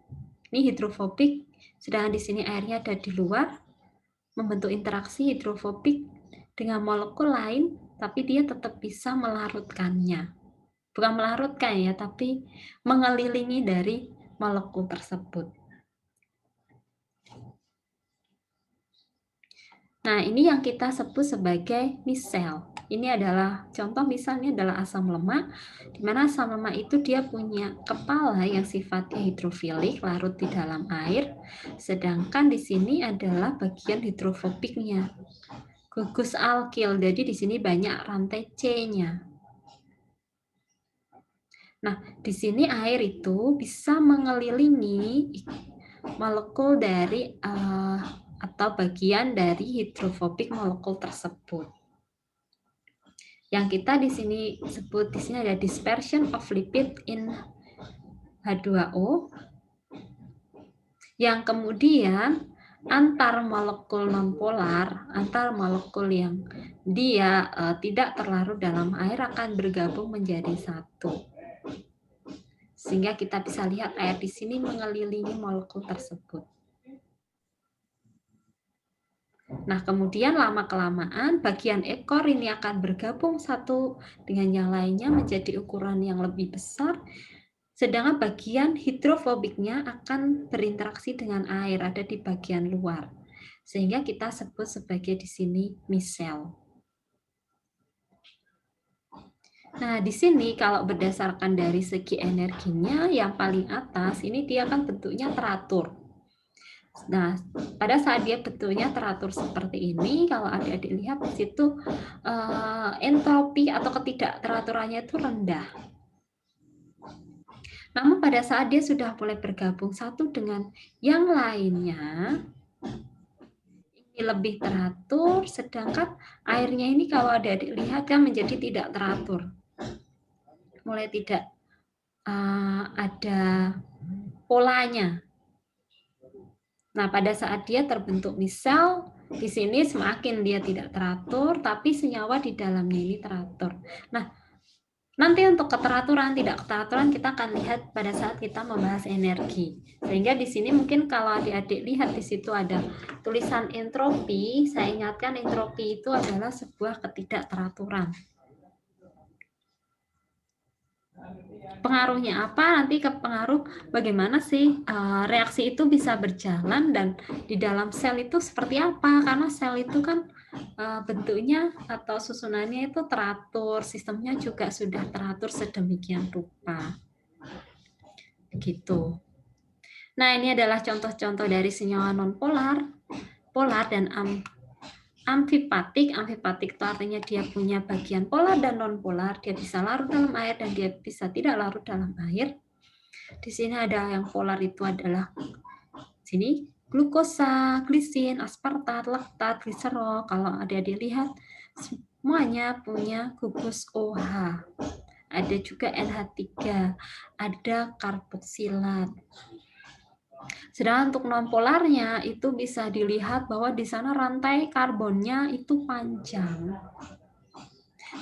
ini hidrofobik, sedangkan di sini airnya ada di luar, membentuk interaksi hidrofobik dengan molekul lain, tapi dia tetap bisa melarutkannya. Bukan melarutkan ya, tapi mengelilingi dari molekul tersebut. Nah, ini yang kita sebut sebagai misel. Ini adalah contoh, misalnya adalah asam lemak, di mana asam lemak itu dia punya kepala yang sifatnya hidrofilik, larut di dalam air, sedangkan di sini adalah bagian hidrofobiknya, gugus alkil. Jadi di sini banyak rantai C-nya. Nah, di sini air itu bisa mengelilingi molekul dari atau bagian dari hidrofobik molekul tersebut. Yang kita di sini sebut di sini ada dispersion of lipid in H2O, yang kemudian antar molekul nonpolar, antar molekul yang dia tidak terlarut dalam air akan bergabung menjadi satu. Sehingga kita bisa lihat air di sini mengelilingi molekul tersebut. Nah, kemudian lama-kelamaan bagian ekor ini akan bergabung satu dengan yang lainnya menjadi ukuran yang lebih besar, sedangkan bagian hidrofobiknya akan berinteraksi dengan air, ada di bagian luar. Sehingga kita sebut sebagai di sini misel. Nah, di sini kalau berdasarkan dari segi energinya, yang paling atas ini dia kan bentuknya teratur. Nah, pada saat dia bentuknya teratur seperti ini, kalau adik-adik lihat di situ entropi atau ketidakteraturannya itu rendah. Namun pada saat dia sudah mulai bergabung satu dengan yang lainnya, ini lebih teratur, sedangkan airnya ini kalau adik-adik lihat kan menjadi tidak teratur. Mulai tidak ada polanya. Nah, pada saat dia terbentuk misel, di sini semakin dia tidak teratur, tapi senyawa di dalamnya ini teratur. Nah, nanti untuk keteraturan, tidak keteraturan kita akan lihat pada saat kita membahas energi. Sehingga di sini mungkin kalau adik-adik lihat di situ ada tulisan entropi, saya ingatkan entropi itu adalah sebuah ketidakteraturan. Pengaruhnya apa? Nanti ke pengaruh bagaimana sih reaksi itu bisa berjalan dan di dalam sel itu seperti apa? Karena sel itu kan bentuknya atau susunannya itu teratur, sistemnya juga sudah teratur sedemikian rupa. Begitu. Nah, ini adalah contoh-contoh dari senyawa nonpolar, polar dan amfipatik. Amfipatik itu artinya dia punya bagian polar dan nonpolar. Dia bisa larut dalam air dan dia bisa tidak larut dalam air. Di sini ada yang polar itu adalah sini glukosa, glisin, aspartat, laktat, gliserol. Kalau adik-adik lihat semuanya punya gugus OH. Ada juga NH3, ada karboksilat. Sedangkan untuk nonpolarnya itu bisa dilihat bahwa di sana rantai karbonnya itu panjang.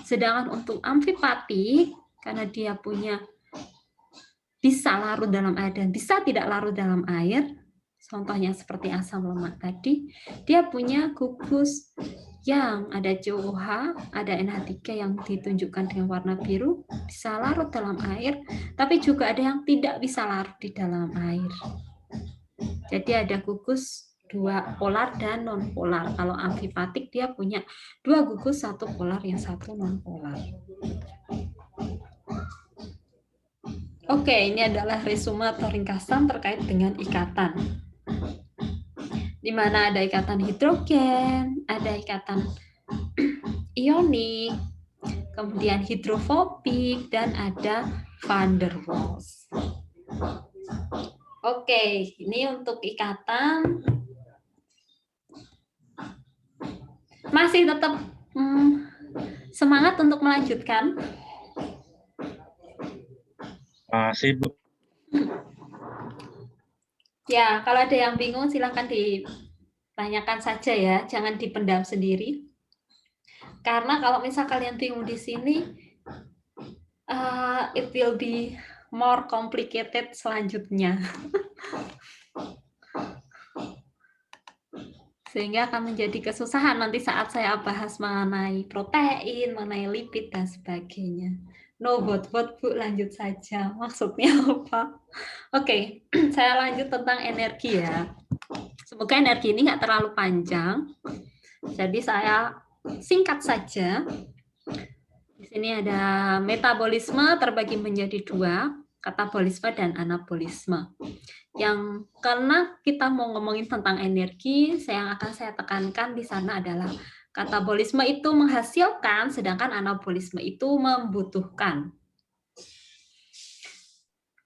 Sedangkan untuk amfipatik, karena dia punya bisa larut dalam air dan bisa tidak larut dalam air, contohnya seperti asam lemak tadi, dia punya gugus yang ada COH, ada NH3 yang ditunjukkan dengan warna biru, bisa larut dalam air, tapi juga ada yang tidak bisa larut di dalam air. Jadi ada gugus dua polar dan non polar. Kalau amfipatik dia punya dua gugus, satu polar yang satu non polar. Oke, ini adalah resume atau ringkasan terkait dengan ikatan. Di mana ada ikatan hidrogen, ada ikatan ionik, kemudian hidrofobik, dan ada van der Waals. Oke, ini untuk ikatan. Masih tetap semangat untuk melanjutkan? Masih, Bu. Ya, kalau ada yang bingung silahkan Tanyakan saja ya, jangan dipendam sendiri. Karena kalau misal kalian bingung di sini, it will be more complicated selanjutnya. Sehingga akan menjadi kesusahan nanti saat saya bahas mengenai protein, mengenai lipid, dan sebagainya. No, Bu, lanjut saja. Maksudnya apa? Oke, saya lanjut tentang energi ya. Semoga energi ini nggak terlalu panjang. Jadi saya singkat saja. Di sini ada metabolisme terbagi menjadi dua, katabolisme dan anabolisme. Yang karena kita mau ngomongin tentang energi, yang akan saya tekankan di sana adalah katabolisme itu menghasilkan, sedangkan anabolisme itu membutuhkan.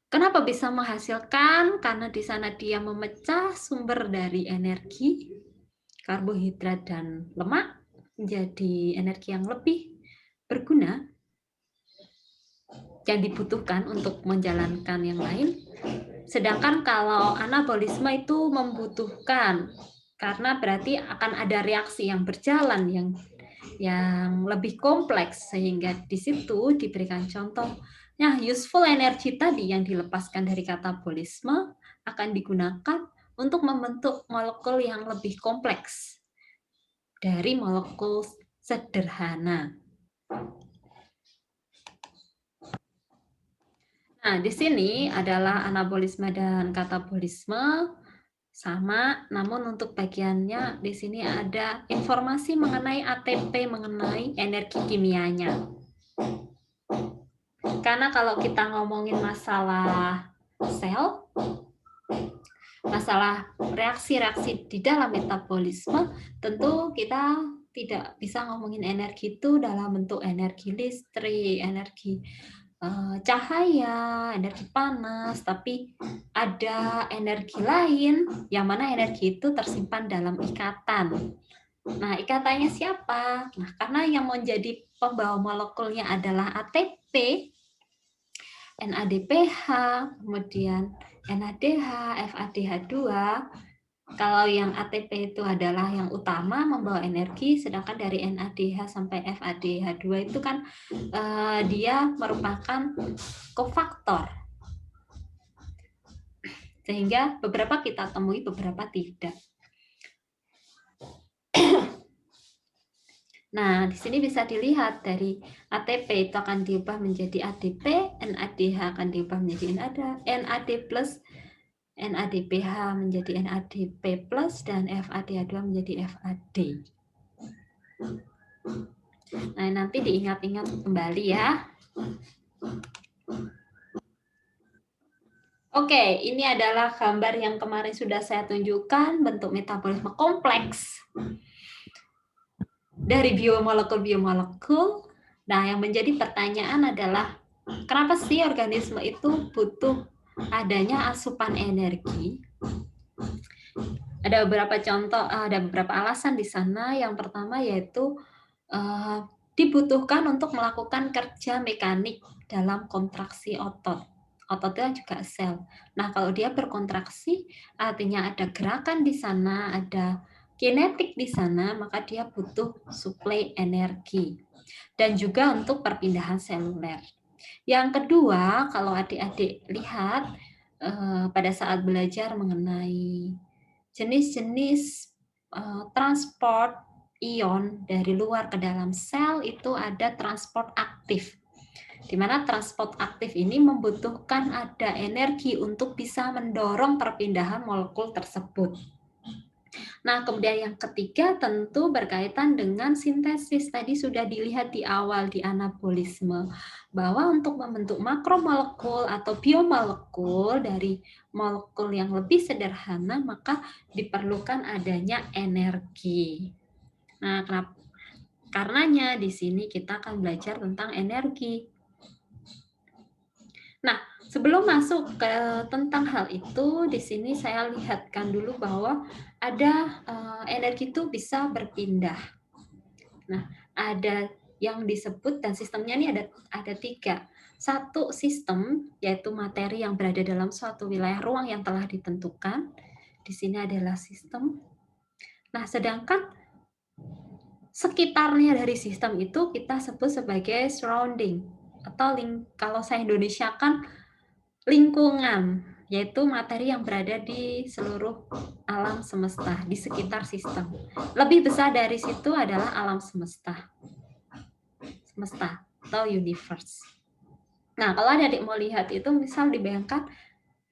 Kenapa bisa menghasilkan? Karena di sana dia memecah sumber dari energi, karbohidrat dan lemak menjadi energi yang lebih berguna yang dibutuhkan untuk menjalankan yang lain. Sedangkan kalau anabolisme itu membutuhkan, karena berarti akan ada reaksi yang berjalan yang lebih kompleks, sehingga di situ diberikan contoh. Nah, useful energy tadi yang dilepaskan dari katabolisme akan digunakan untuk membentuk molekul yang lebih kompleks dari molekul sederhana. Nah, di sini adalah anabolisme dan katabolisme sama, namun untuk bagiannya di sini ada informasi mengenai ATP, mengenai energi kimianya. Karena kalau kita ngomongin masalah sel, masalah reaksi-reaksi di dalam metabolisme, tentu kita tidak bisa ngomongin energi itu dalam bentuk energi listrik, energi cahaya, energi panas, tapi ada energi lain yang mana energi itu tersimpan dalam ikatan. Nah, ikatannya siapa? Nah, karena yang menjadi pembawa molekulnya adalah ATP, NADPH, kemudian NADH, FADH2. Kalau yang ATP itu adalah yang utama membawa energi, sedangkan dari NADH sampai FADH2 itu kan dia merupakan kofaktor. Sehingga beberapa kita temui, beberapa tidak. Nah, di sini bisa dilihat dari ATP itu akan diubah menjadi ADP, NADH akan diubah menjadi NAD+, NADPH menjadi NADP+, dan FADH2 menjadi FAD. Nah, nanti diingat-ingat kembali ya. Oke, ini adalah gambar yang kemarin sudah saya tunjukkan, bentuk metabolisme kompleks dari biomolekul-biomolekul. Nah, yang menjadi pertanyaan adalah, kenapa sih organisme itu butuh adanya asupan energi? Ada beberapa contoh, ada beberapa alasan di sana. Yang pertama yaitu dibutuhkan untuk melakukan kerja mekanik dalam kontraksi otot. Otot itu juga sel. Nah, kalau dia berkontraksi, artinya ada gerakan di sana, ada kinetik di sana, maka dia butuh suplai energi. Dan juga untuk perpindahan seluler. Yang kedua, kalau adik-adik lihat pada saat belajar mengenai jenis-jenis transport ion dari luar ke dalam sel, itu ada transport aktif. Di mana transport aktif ini membutuhkan ada energi untuk bisa mendorong perpindahan molekul tersebut. Nah, kemudian yang ketiga tentu berkaitan dengan sintesis. Tadi sudah dilihat di awal di anabolisme, bahwa untuk membentuk makromolekul atau biomolekul dari molekul yang lebih sederhana, maka diperlukan adanya energi. Nah, karenanya di sini kita akan belajar tentang energi. Nah, sebelum masuk ke tentang hal itu, di sini saya lihatkan dulu bahwa ada energi itu bisa berpindah. Nah, ada yang disebut, dan sistemnya ini ada tiga. Satu sistem, yaitu materi yang berada dalam suatu wilayah ruang yang telah ditentukan. Di sini adalah sistem. Nah, sedangkan sekitarnya dari sistem itu kita sebut sebagai surrounding atau kalau saya Indonesiakan lingkungan, yaitu materi yang berada di seluruh alam semesta, di sekitar sistem. Lebih besar dari situ adalah alam semesta atau universe. Nah, kalau adik mau lihat itu, misal dibayangkan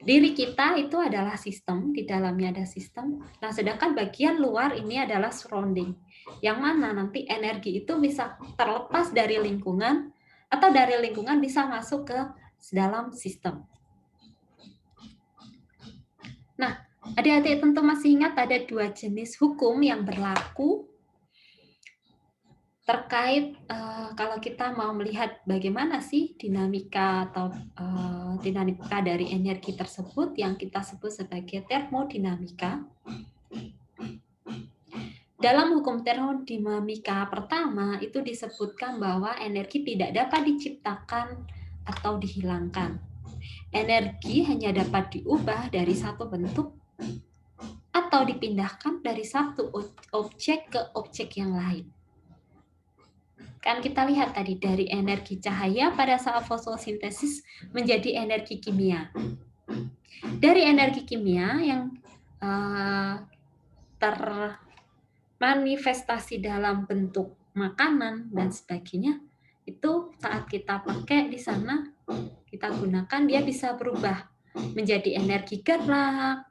diri kita itu adalah sistem, di dalamnya ada sistem. Nah, sedangkan bagian luar ini adalah surrounding, yang mana nanti energi itu bisa terlepas dari lingkungan, atau dari lingkungan bisa masuk ke dalam sistem. Nah, adik-adik tentu masih ingat ada 2 jenis hukum yang berlaku terkait kalau kita mau melihat bagaimana sih dinamika atau dinamika dari energi tersebut yang kita sebut sebagai termodinamika. Dalam hukum termodinamika pertama itu disebutkan bahwa energi tidak dapat diciptakan atau dihilangkan. Energi hanya dapat diubah dari satu bentuk atau dipindahkan dari satu objek ke objek yang lain. Kan kita lihat tadi dari energi cahaya pada saat fotosintesis menjadi energi kimia. Dari energi kimia yang termanifestasi dalam bentuk makanan dan sebagainya, itu saat kita pakai di sana, kita gunakan, dia bisa berubah menjadi energi gerak,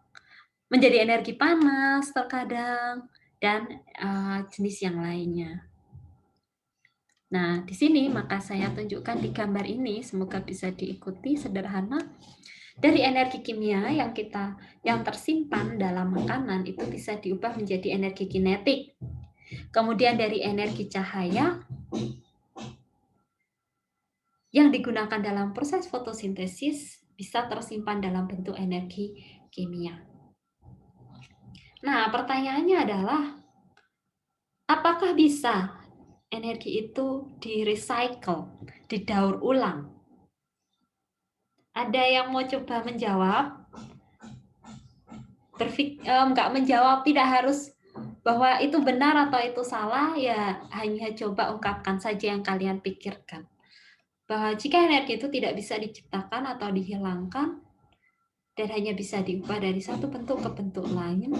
menjadi energi panas terkadang, dan jenis yang lainnya. Nah, di sini maka saya tunjukkan di gambar ini, semoga bisa diikuti sederhana. Dari energi kimia yang tersimpan dalam makanan itu bisa diubah menjadi energi kinetik. Kemudian dari energi cahaya yang digunakan dalam proses fotosintesis bisa tersimpan dalam bentuk energi kimia. Nah, pertanyaannya adalah apakah bisa energi itu di-recycle, didaur ulang? Ada yang mau coba menjawab? Nggak menjawab, tidak harus bahwa itu benar atau itu salah, ya hanya coba ungkapkan saja yang kalian pikirkan. Bahwa jika energi itu tidak bisa diciptakan atau dihilangkan, dan hanya bisa diubah dari satu bentuk ke bentuk lain,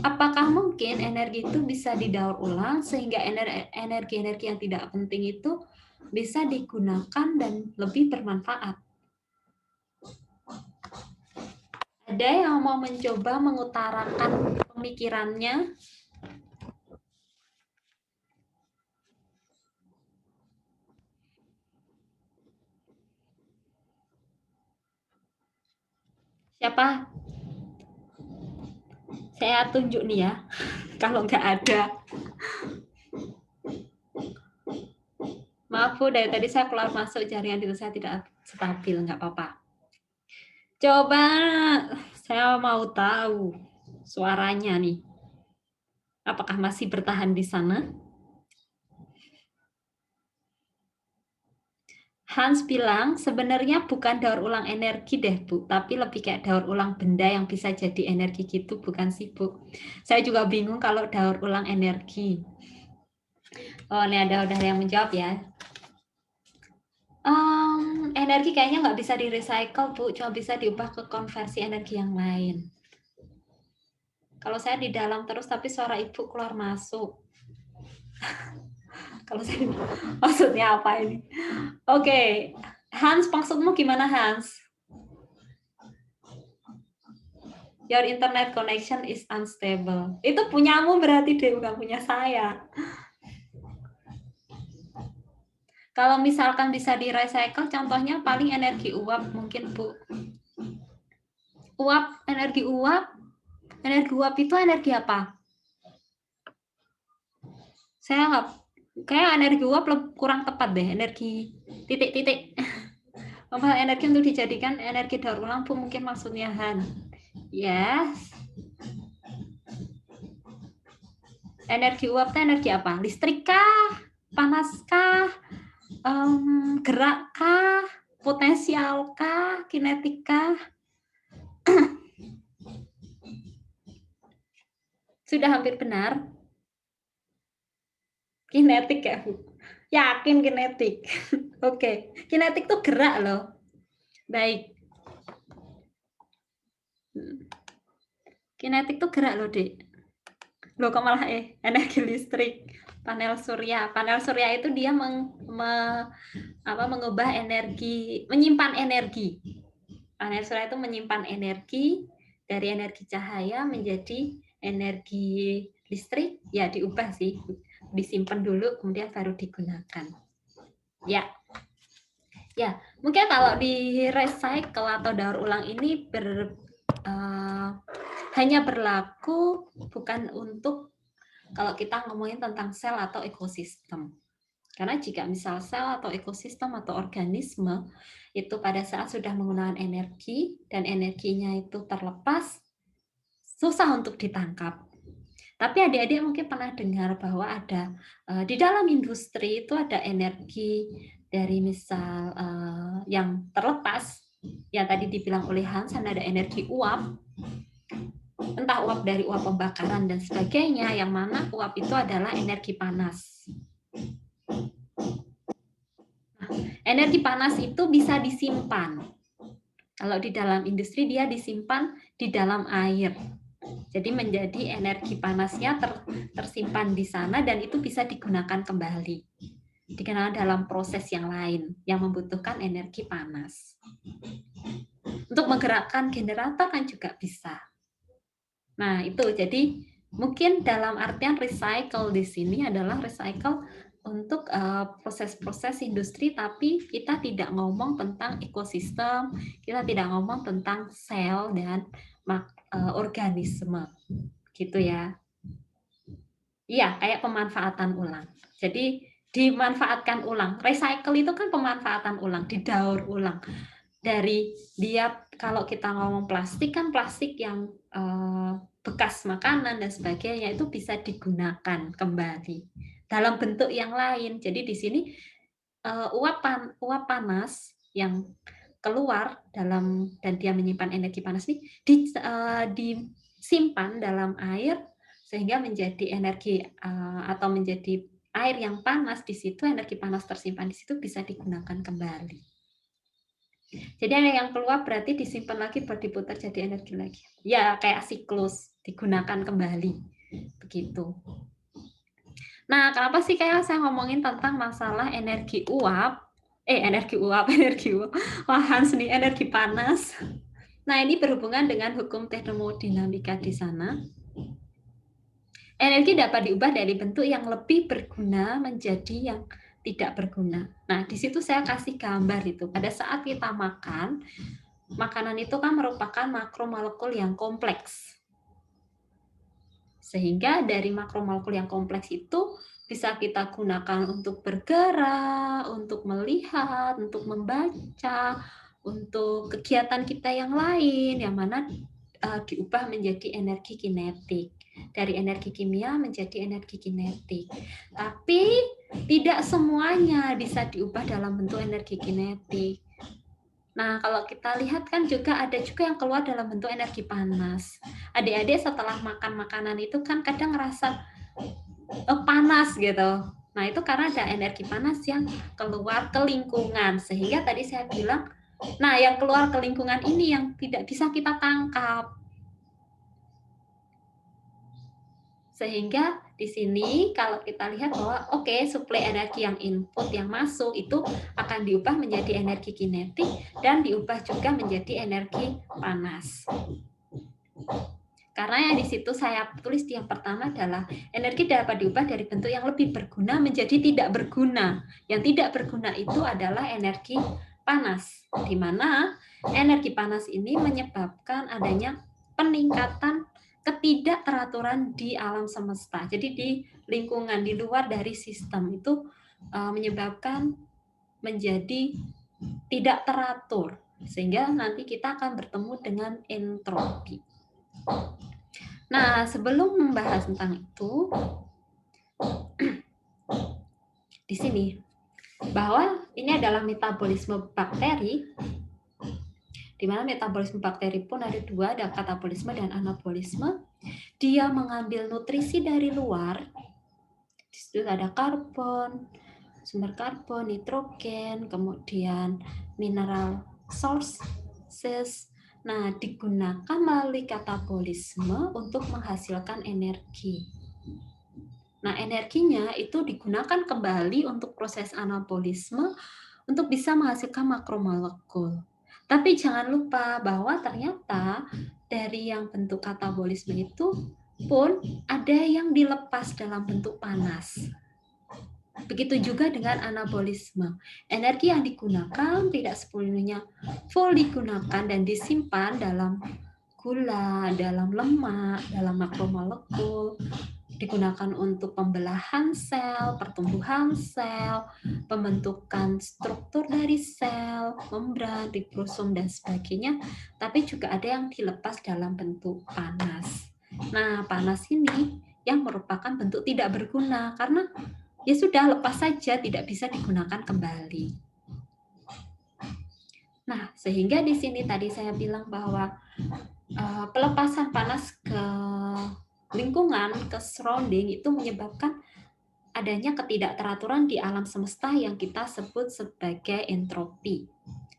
apakah mungkin energi itu bisa didaur ulang sehingga energi-energi yang tidak penting itu bisa digunakan dan lebih bermanfaat? Ada yang mau mencoba mengutarakan pemikirannya? Siapa? Saya tunjuk nih ya, kalau nggak ada. Maaf Bu, dari tadi saya keluar masuk jaringan itu saya tidak stabil, nggak apa-apa. Coba, saya mau tahu suaranya nih. Apakah masih bertahan di sana? Hans bilang sebenarnya bukan daur ulang energi deh Bu, tapi lebih kayak daur ulang benda yang bisa jadi energi gitu, bukan sih Bu? Saya juga bingung kalau daur ulang energi. Oh, ini udah yang menjawab ya. Energi kayaknya nggak bisa di-recycle Bu, cuma bisa diubah ke konversi energi yang lain. Kalau saya di dalam terus tapi suara Ibu keluar masuk. Kalau saya maksudnya apa ini? Oke. Hans, maksudmu gimana Hans? Your internet connection is unstable. Itu punyamu berarti deh, bukan punya saya. Kalau misalkan bisa di-recycle, contohnya paling energi uap mungkin Bu. Energi uap itu energi apa? Saya nggak, kayak energi uap kurang tepat deh, energi titik-titik. Energi untuk dijadikan energi daur ulang Bu, mungkin maksudnya Han. Yes. Energi uap itu energi apa? Listrik kah? Panas kah? Gerak kah? Potensial kah? Kinetik kah? Sudah hampir benar. Kinetik ya, Bu? Yakin kinetik? Oke, kinetik tuh gerak loh. Baik. Kinetik tuh gerak loh, Dek. Loh, kok malah energi listrik. Panel surya. Panel surya itu dia mengubah energi, menyimpan energi. Panel surya itu menyimpan energi dari energi cahaya menjadi energi listrik, ya diubah sih, disimpan dulu kemudian baru digunakan. Ya, mungkin kalau di recycle atau daur ulang ini hanya berlaku bukan untuk kalau kita ngomongin tentang sel atau ekosistem. Karena jika misal sel atau ekosistem atau organisme itu pada saat sudah menggunakan energi dan energinya itu terlepas, susah untuk ditangkap. Tapi adik-adik mungkin pernah dengar bahwa ada di dalam industri itu ada energi dari misal yang terlepas, yang tadi dibilang oleh Hans, ada energi uap, entah uap dari uap pembakaran dan sebagainya, yang mana uap itu adalah energi panas. Nah, energi panas itu bisa disimpan. Kalau di dalam industri dia disimpan di dalam air. Jadi menjadi energi panasnya tersimpan di sana dan itu bisa digunakan kembali. Digunakan dalam proses yang lain yang membutuhkan energi panas. Untuk menggerakkan generator kan juga bisa. Nah, itu jadi mungkin dalam artian recycle di sini adalah recycle untuk proses-proses industri, tapi kita tidak ngomong tentang ekosistem, kita tidak ngomong tentang sel dan organisme, gitu ya. Iya, kayak pemanfaatan ulang. Jadi dimanfaatkan ulang. Recycle itu kan pemanfaatan ulang, didaur ulang. Dari dia, kalau kita ngomong plastik kan plastik yang bekas makanan dan sebagainya itu bisa digunakan kembali dalam bentuk yang lain. Jadi di sini uap panas yang keluar dalam dan dia menyimpan energi panas ini disimpan dalam air sehingga menjadi energi atau menjadi air yang panas di situ, energi panas tersimpan di situ bisa digunakan kembali. Jadi ada yang keluar berarti disimpan lagi buat diputar jadi energi lagi. Ya kayak siklus, digunakan kembali. Begitu. Nah, kenapa sih kayak saya ngomongin tentang masalah energi uap? Energi panas. Nah, ini berhubungan dengan hukum termodinamika di sana. Energi dapat diubah dari bentuk yang lebih berguna menjadi yang tidak berguna. Nah, di situ saya kasih gambar itu. Pada saat kita makan, makanan itu kan merupakan makromolekul yang kompleks. Sehingga dari makromolekul yang kompleks itu bisa kita gunakan untuk bergerak, untuk melihat, untuk membaca, untuk kegiatan kita yang lain, yang mana diubah menjadi energi kinetik. Dari energi kimia menjadi energi kinetik. Tapi tidak semuanya bisa diubah dalam bentuk energi kinetik. Nah, kalau kita lihat kan juga ada juga yang keluar dalam bentuk energi panas. Adik-adik setelah makan makanan itu kan kadang ngerasa panas gitu. Nah, itu karena ada energi panas yang keluar ke lingkungan. Sehingga tadi saya bilang, nah yang keluar ke lingkungan ini yang tidak bisa kita tangkap. Sehingga di sini kalau kita lihat bahwa suplai energi yang input yang masuk itu akan diubah menjadi energi kinetik dan diubah juga menjadi energi panas. Karena yang di situ saya tulis yang pertama adalah energi dapat diubah dari bentuk yang lebih berguna menjadi tidak berguna. Yang tidak berguna itu adalah energi panas, di mana energi panas ini menyebabkan adanya peningkatan ketidakteraturan di alam semesta. Jadi di lingkungan, di luar dari sistem itu menyebabkan menjadi tidak teratur. Sehingga nanti kita akan bertemu dengan entropi. Nah, sebelum membahas tentang itu, di sini, bahwa ini adalah metabolisme bakteri, di mana metabolisme bakteri pun ada dua, ada katabolisme dan anabolisme. dia mengambil nutrisi dari luar, di situ ada karbon, sumber karbon, nitrogen, kemudian mineral sources. Nah, digunakan melalui katabolisme untuk menghasilkan energi. Nah, energinya itu digunakan kembali untuk proses anabolisme untuk bisa menghasilkan makromolekul. Tapi jangan lupa bahwa ternyata dari yang bentuk katabolisme itu pun ada yang dilepas dalam bentuk panas. Begitu juga dengan anabolisme. Energi yang digunakan tidak sepenuhnya full digunakan dan disimpan dalam gula, dalam lemak, dalam makromolekul, digunakan untuk pembelahan sel, pertumbuhan sel, pembentukan struktur dari sel, membran, ribosom, dan sebagainya, tapi juga ada yang dilepas dalam bentuk panas. Nah, panas ini yang merupakan bentuk tidak berguna, karena ya sudah, lepas saja, tidak bisa digunakan kembali. Nah, sehingga di sini tadi saya bilang bahwa pelepasan panas ke lingkungan, ke surrounding itu menyebabkan adanya ketidakteraturan di alam semesta yang kita sebut sebagai entropi.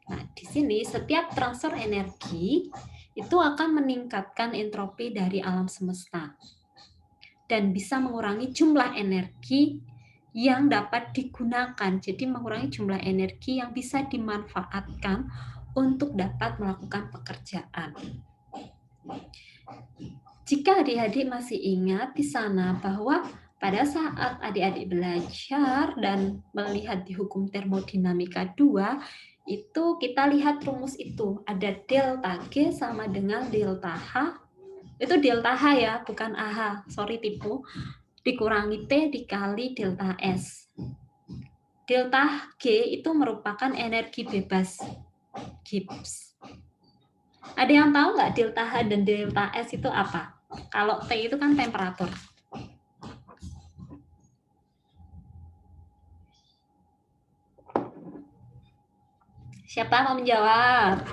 Nah, di sini setiap transfer energi itu akan meningkatkan entropi dari alam semesta dan bisa mengurangi jumlah energi yang dapat digunakan. Jadi mengurangi jumlah energi yang bisa dimanfaatkan untuk dapat melakukan pekerjaan. Jika adik-adik masih ingat di sana bahwa pada saat adik-adik belajar dan melihat di hukum termodinamika 2, itu kita lihat rumus itu. Ada delta G sama dengan delta H. Itu delta H ya, bukan AH. Sorry, tipu. Dikurangi T dikali delta S. Delta G itu merupakan energi bebas Gibbs. Ada yang tahu nggak delta H dan delta S itu apa? Kalau T itu kan temperatur. Siapa mau menjawab?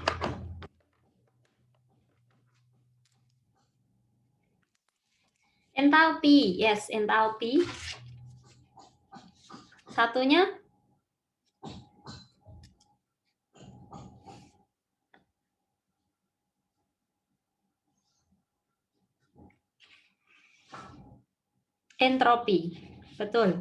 Entalpi, yes, entalpi. Satunya? Entropi, betul.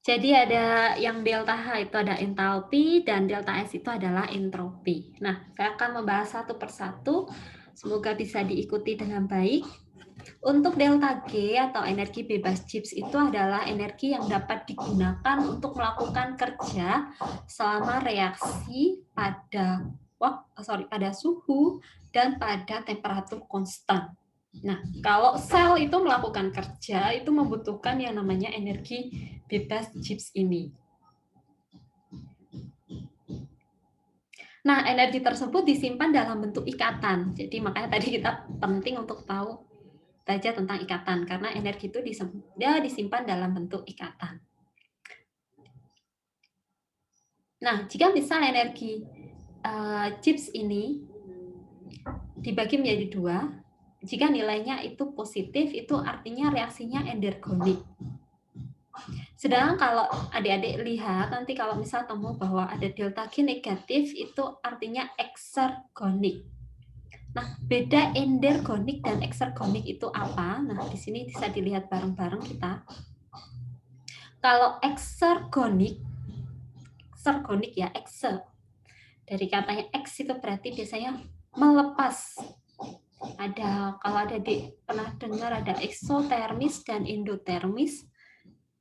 Jadi ada yang delta H itu ada entalpi dan delta S itu adalah entropi. Nah, saya akan membahas satu persatu. Semoga bisa diikuti dengan baik. Untuk delta G atau energi bebas Gibbs itu adalah energi yang dapat digunakan untuk melakukan kerja selama reaksi pada suhu dan pada temperatur konstan. Nah, kalau sel itu melakukan kerja, itu membutuhkan yang namanya energi bebas Gibbs ini. Nah, energi tersebut disimpan dalam bentuk ikatan. Jadi makanya tadi kita penting untuk tahu saja tentang ikatan, karena energi itu disimpan dalam bentuk ikatan. Nah, jika misal energi Gibbs ini dibagi menjadi 2, jika nilainya itu positif, itu artinya reaksinya endergonik. Sedangkan kalau adik-adik lihat, nanti kalau misal temu bahwa ada delta G negatif, itu artinya eksergonik. Nah, beda endergonik dan eksergonik itu apa? Nah, di sini bisa dilihat bareng-bareng kita. Kalau eksergonik ya, ekser. Dari katanya X itu berarti biasanya melepas. Kalau pernah dengar ada eksotermis dan endotermis.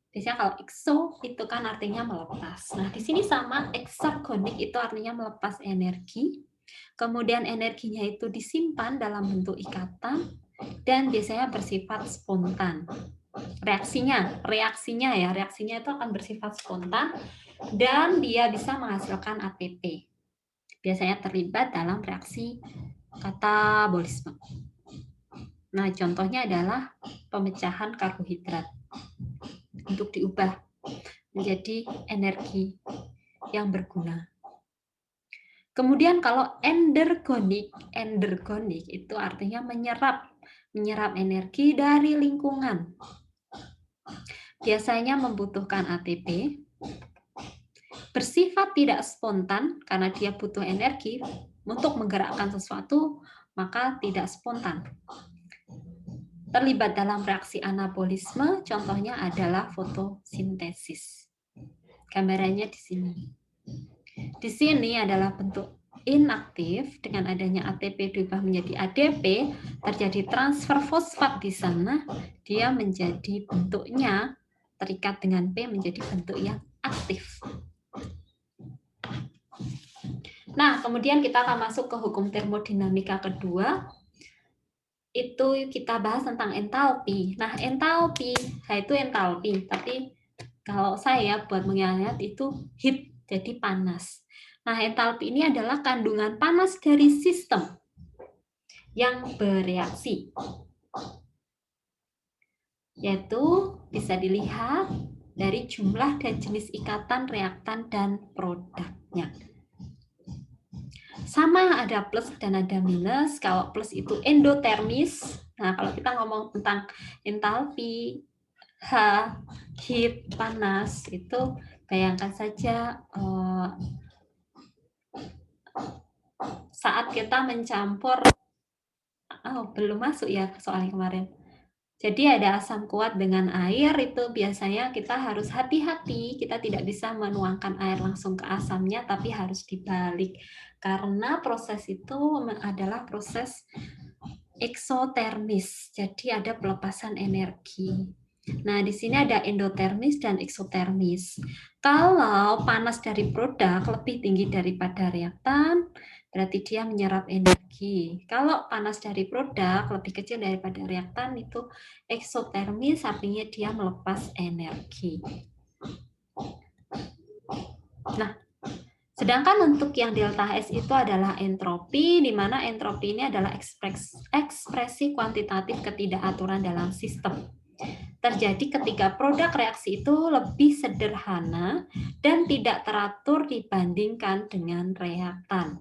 Biasanya kalau exo itu kan artinya melepas. Nah, di sini sama, eksergonik itu artinya melepas energi. Kemudian energinya itu disimpan dalam bentuk ikatan dan biasanya bersifat spontan. Reaksinya itu akan bersifat spontan dan dia bisa menghasilkan ATP. Biasanya terlibat dalam reaksi katabolisme. Nah, contohnya adalah pemecahan karbohidrat untuk diubah menjadi energi yang berguna. Kemudian kalau endergonik itu artinya menyerap energi dari lingkungan. Biasanya membutuhkan ATP, bersifat tidak spontan karena dia butuh energi untuk menggerakkan sesuatu, maka tidak spontan. Terlibat dalam reaksi anabolisme, contohnya adalah fotosintesis. Gambarannya di sini. Di sini adalah bentuk inaktif, dengan adanya ATP diubah menjadi ADP, terjadi transfer fosfat di sana, dia menjadi bentuknya terikat dengan P menjadi bentuk yang aktif. Nah, kemudian kita akan masuk ke hukum termodinamika kedua. Itu kita bahas tentang entalpi. Nah, entalpi, itu entalpi, tapi kalau saya buat mengingat itu heat, jadi panas. Nah, entalpi ini adalah kandungan panas dari sistem yang bereaksi. Yaitu bisa dilihat dari jumlah dan jenis ikatan, reaktan, dan produknya. Sama ada plus dan ada minus. Kalau plus itu endotermis. Nah, kalau kita ngomong tentang entalpi, heat, panas, itu bayangkan saja saat kita mencampur, belum masuk ya soalnya kemarin. Jadi ada asam kuat dengan air, itu biasanya kita harus hati-hati, kita tidak bisa menuangkan air langsung ke asamnya, tapi harus dibalik. Karena proses itu adalah proses eksotermis, jadi ada pelepasan energi. Nah, di sini ada endotermis dan eksotermis. Kalau panas dari produk lebih tinggi daripada reaktan, berarti dia menyerap energi. Kalau panas dari produk lebih kecil daripada reaktan, itu eksotermis, artinya dia melepas energi. Nah, sedangkan untuk yang delta S itu adalah entropi, di mana entropi ini adalah ekspresi kuantitatif ketidakaturan dalam sistem. Terjadi ketika produk reaksi itu lebih sederhana dan tidak teratur dibandingkan dengan reaktan.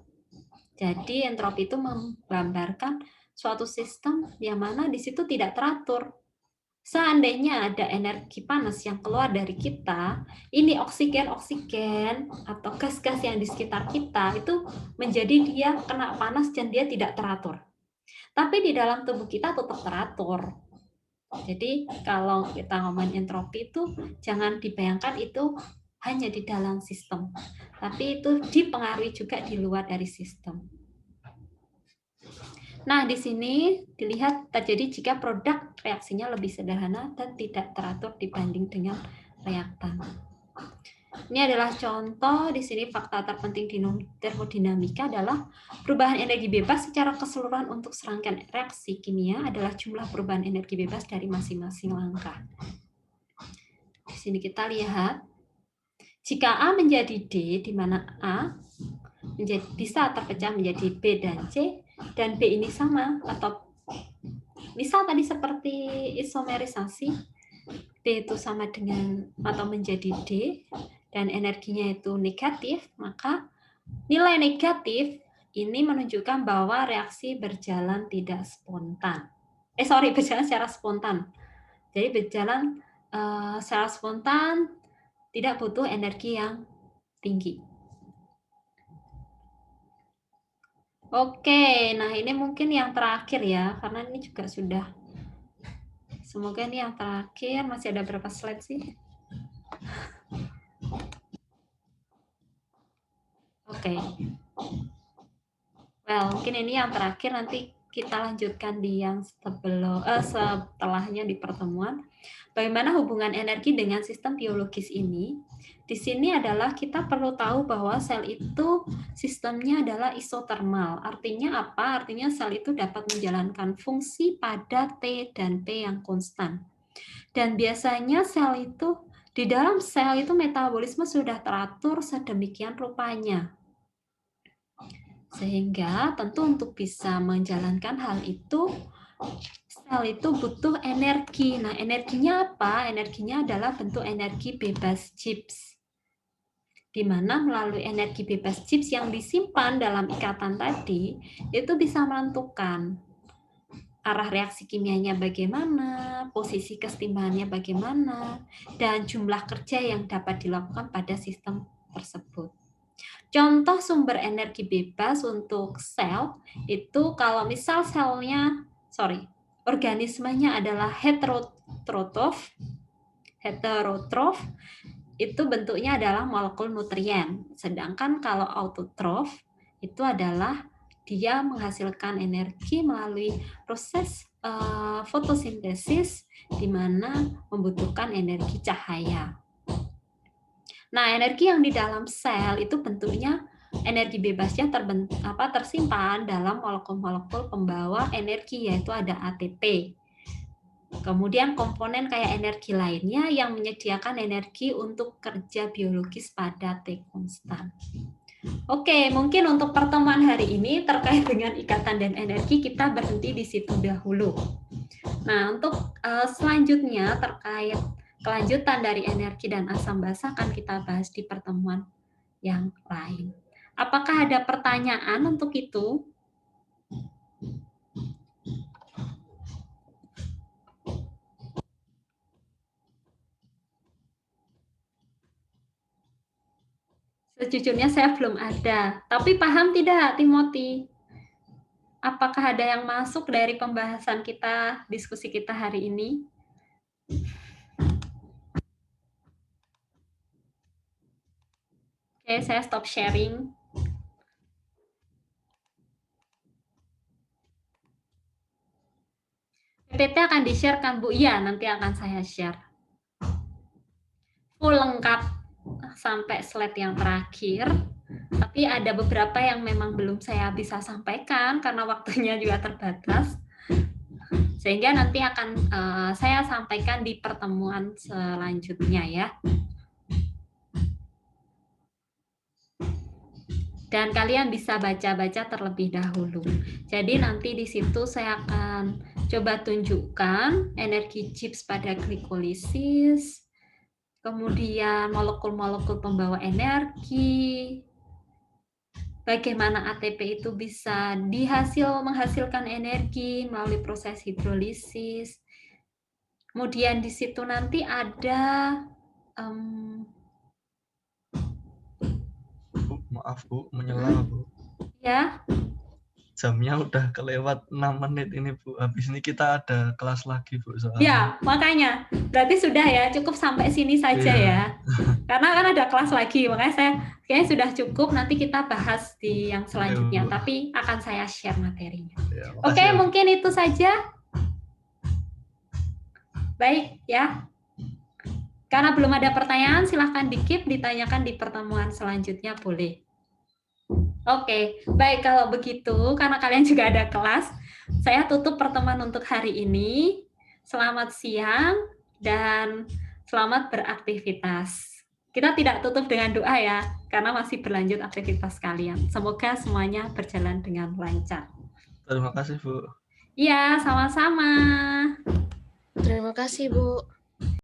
Jadi entropi itu menggambarkan suatu sistem yang mana di situ tidak teratur. Seandainya ada energi panas yang keluar dari kita, ini oksigen atau gas-gas yang di sekitar kita itu menjadi dia kena panas dan dia tidak teratur. Tapi di dalam tubuh kita tetap teratur. Jadi kalau kita ngomongin entropi itu jangan dibayangkan itu hanya di dalam sistem, tapi itu dipengaruhi juga di luar dari sistem. Nah, di sini dilihat terjadi jika produk reaksinya lebih sederhana dan tidak teratur dibanding dengan reaktan. Ini adalah contoh, di sini fakta terpenting di termodinamika adalah perubahan energi bebas secara keseluruhan untuk serangkaian reaksi kimia adalah jumlah perubahan energi bebas dari masing-masing langkah. Di sini kita lihat, jika A menjadi D, di mana A bisa terpecah menjadi B dan C, dan B ini sama, atau misal tadi seperti isomerisasi, B itu sama dengan atau menjadi D, dan energinya itu negatif, maka nilai negatif ini menunjukkan bahwa reaksi berjalan tidak spontan. Berjalan secara spontan. Jadi berjalan secara spontan, tidak butuh energi yang tinggi. Oke, nah ini mungkin yang terakhir ya, karena ini juga sudah. Semoga ini yang terakhir. Masih ada berapa slide sih? Oke. Well, mungkin ini yang terakhir, nanti kita lanjutkan di yang setelahnya di pertemuan. Bagaimana hubungan energi dengan sistem biologis ini? Di sini adalah kita perlu tahu bahwa sel itu sistemnya adalah isotermal. Artinya apa? Artinya sel itu dapat menjalankan fungsi pada T dan P yang konstan. Dan biasanya sel itu, di dalam sel itu metabolisme sudah teratur sedemikian rupanya. Sehingga tentu untuk bisa menjalankan hal itu, sel itu butuh energi. Nah, energinya apa? Energinya adalah bentuk energi bebas Gibbs. di mana melalui energi bebas Gibbs yang disimpan dalam ikatan tadi, itu bisa menentukan arah reaksi kimianya bagaimana, posisi kesetimbangannya bagaimana, dan jumlah kerja yang dapat dilakukan pada sistem tersebut. Contoh sumber energi bebas untuk sel itu kalau misal organismenya adalah heterotrof, itu bentuknya adalah molekul nutrien. Sedangkan kalau autotrof itu adalah dia menghasilkan energi melalui proses fotosintesis di mana membutuhkan energi cahaya. Nah, energi yang di dalam sel itu bentuknya energi bebasnya tersimpan dalam molekul-molekul pembawa energi, yaitu ada ATP. Kemudian komponen kayak energi lainnya yang menyediakan energi untuk kerja biologis pada T konstan. Oke, mungkin untuk pertemuan hari ini terkait dengan ikatan dan energi kita berhenti di situ dahulu. Nah, untuk selanjutnya terkait kelanjutan dari energi dan asam basa akan kita bahas di pertemuan yang lain. Apakah ada pertanyaan untuk itu? Sejujurnya saya belum ada, tapi paham tidak, Timothy? Apakah ada yang masuk dari pembahasan kita, diskusi kita hari ini? Oke, saya stop sharing. PPT akan di-share kan, Bu? Iya, nanti akan saya share. Full lengkap sampai slide yang terakhir. Tapi ada beberapa yang memang belum saya bisa sampaikan karena waktunya juga terbatas. Sehingga nanti akan saya sampaikan di pertemuan selanjutnya ya. Dan kalian bisa baca-baca terlebih dahulu. Jadi nanti di situ saya akan coba tunjukkan energi Gibbs pada glikolisis, kemudian molekul-molekul pembawa energi, bagaimana ATP itu bisa menghasilkan energi melalui proses hidrolisis. Kemudian di situ nanti ada maaf Bu, menyela Bu. Ya. Jamnya udah kelewat 6 menit ini Bu. Habis ini kita ada kelas lagi Bu soalnya. Ya, makanya. Berarti sudah ya, cukup sampai sini saja ya. Karena kan ada kelas lagi, makanya saya kayaknya sudah cukup. Nanti kita bahas di yang selanjutnya, tapi akan saya share materinya. Ya, Oke, mungkin itu saja. Baik ya. Karena belum ada pertanyaan, silahkan di-keep, ditanyakan di pertemuan selanjutnya boleh. Oke, baik kalau begitu, karena kalian juga ada kelas, saya tutup pertemuan untuk hari ini. Selamat siang dan selamat beraktivitas. Kita tidak tutup dengan doa ya, karena masih berlanjut aktivitas kalian. Semoga semuanya berjalan dengan lancar. Terima kasih Bu. Iya, sama-sama. Terima kasih Bu.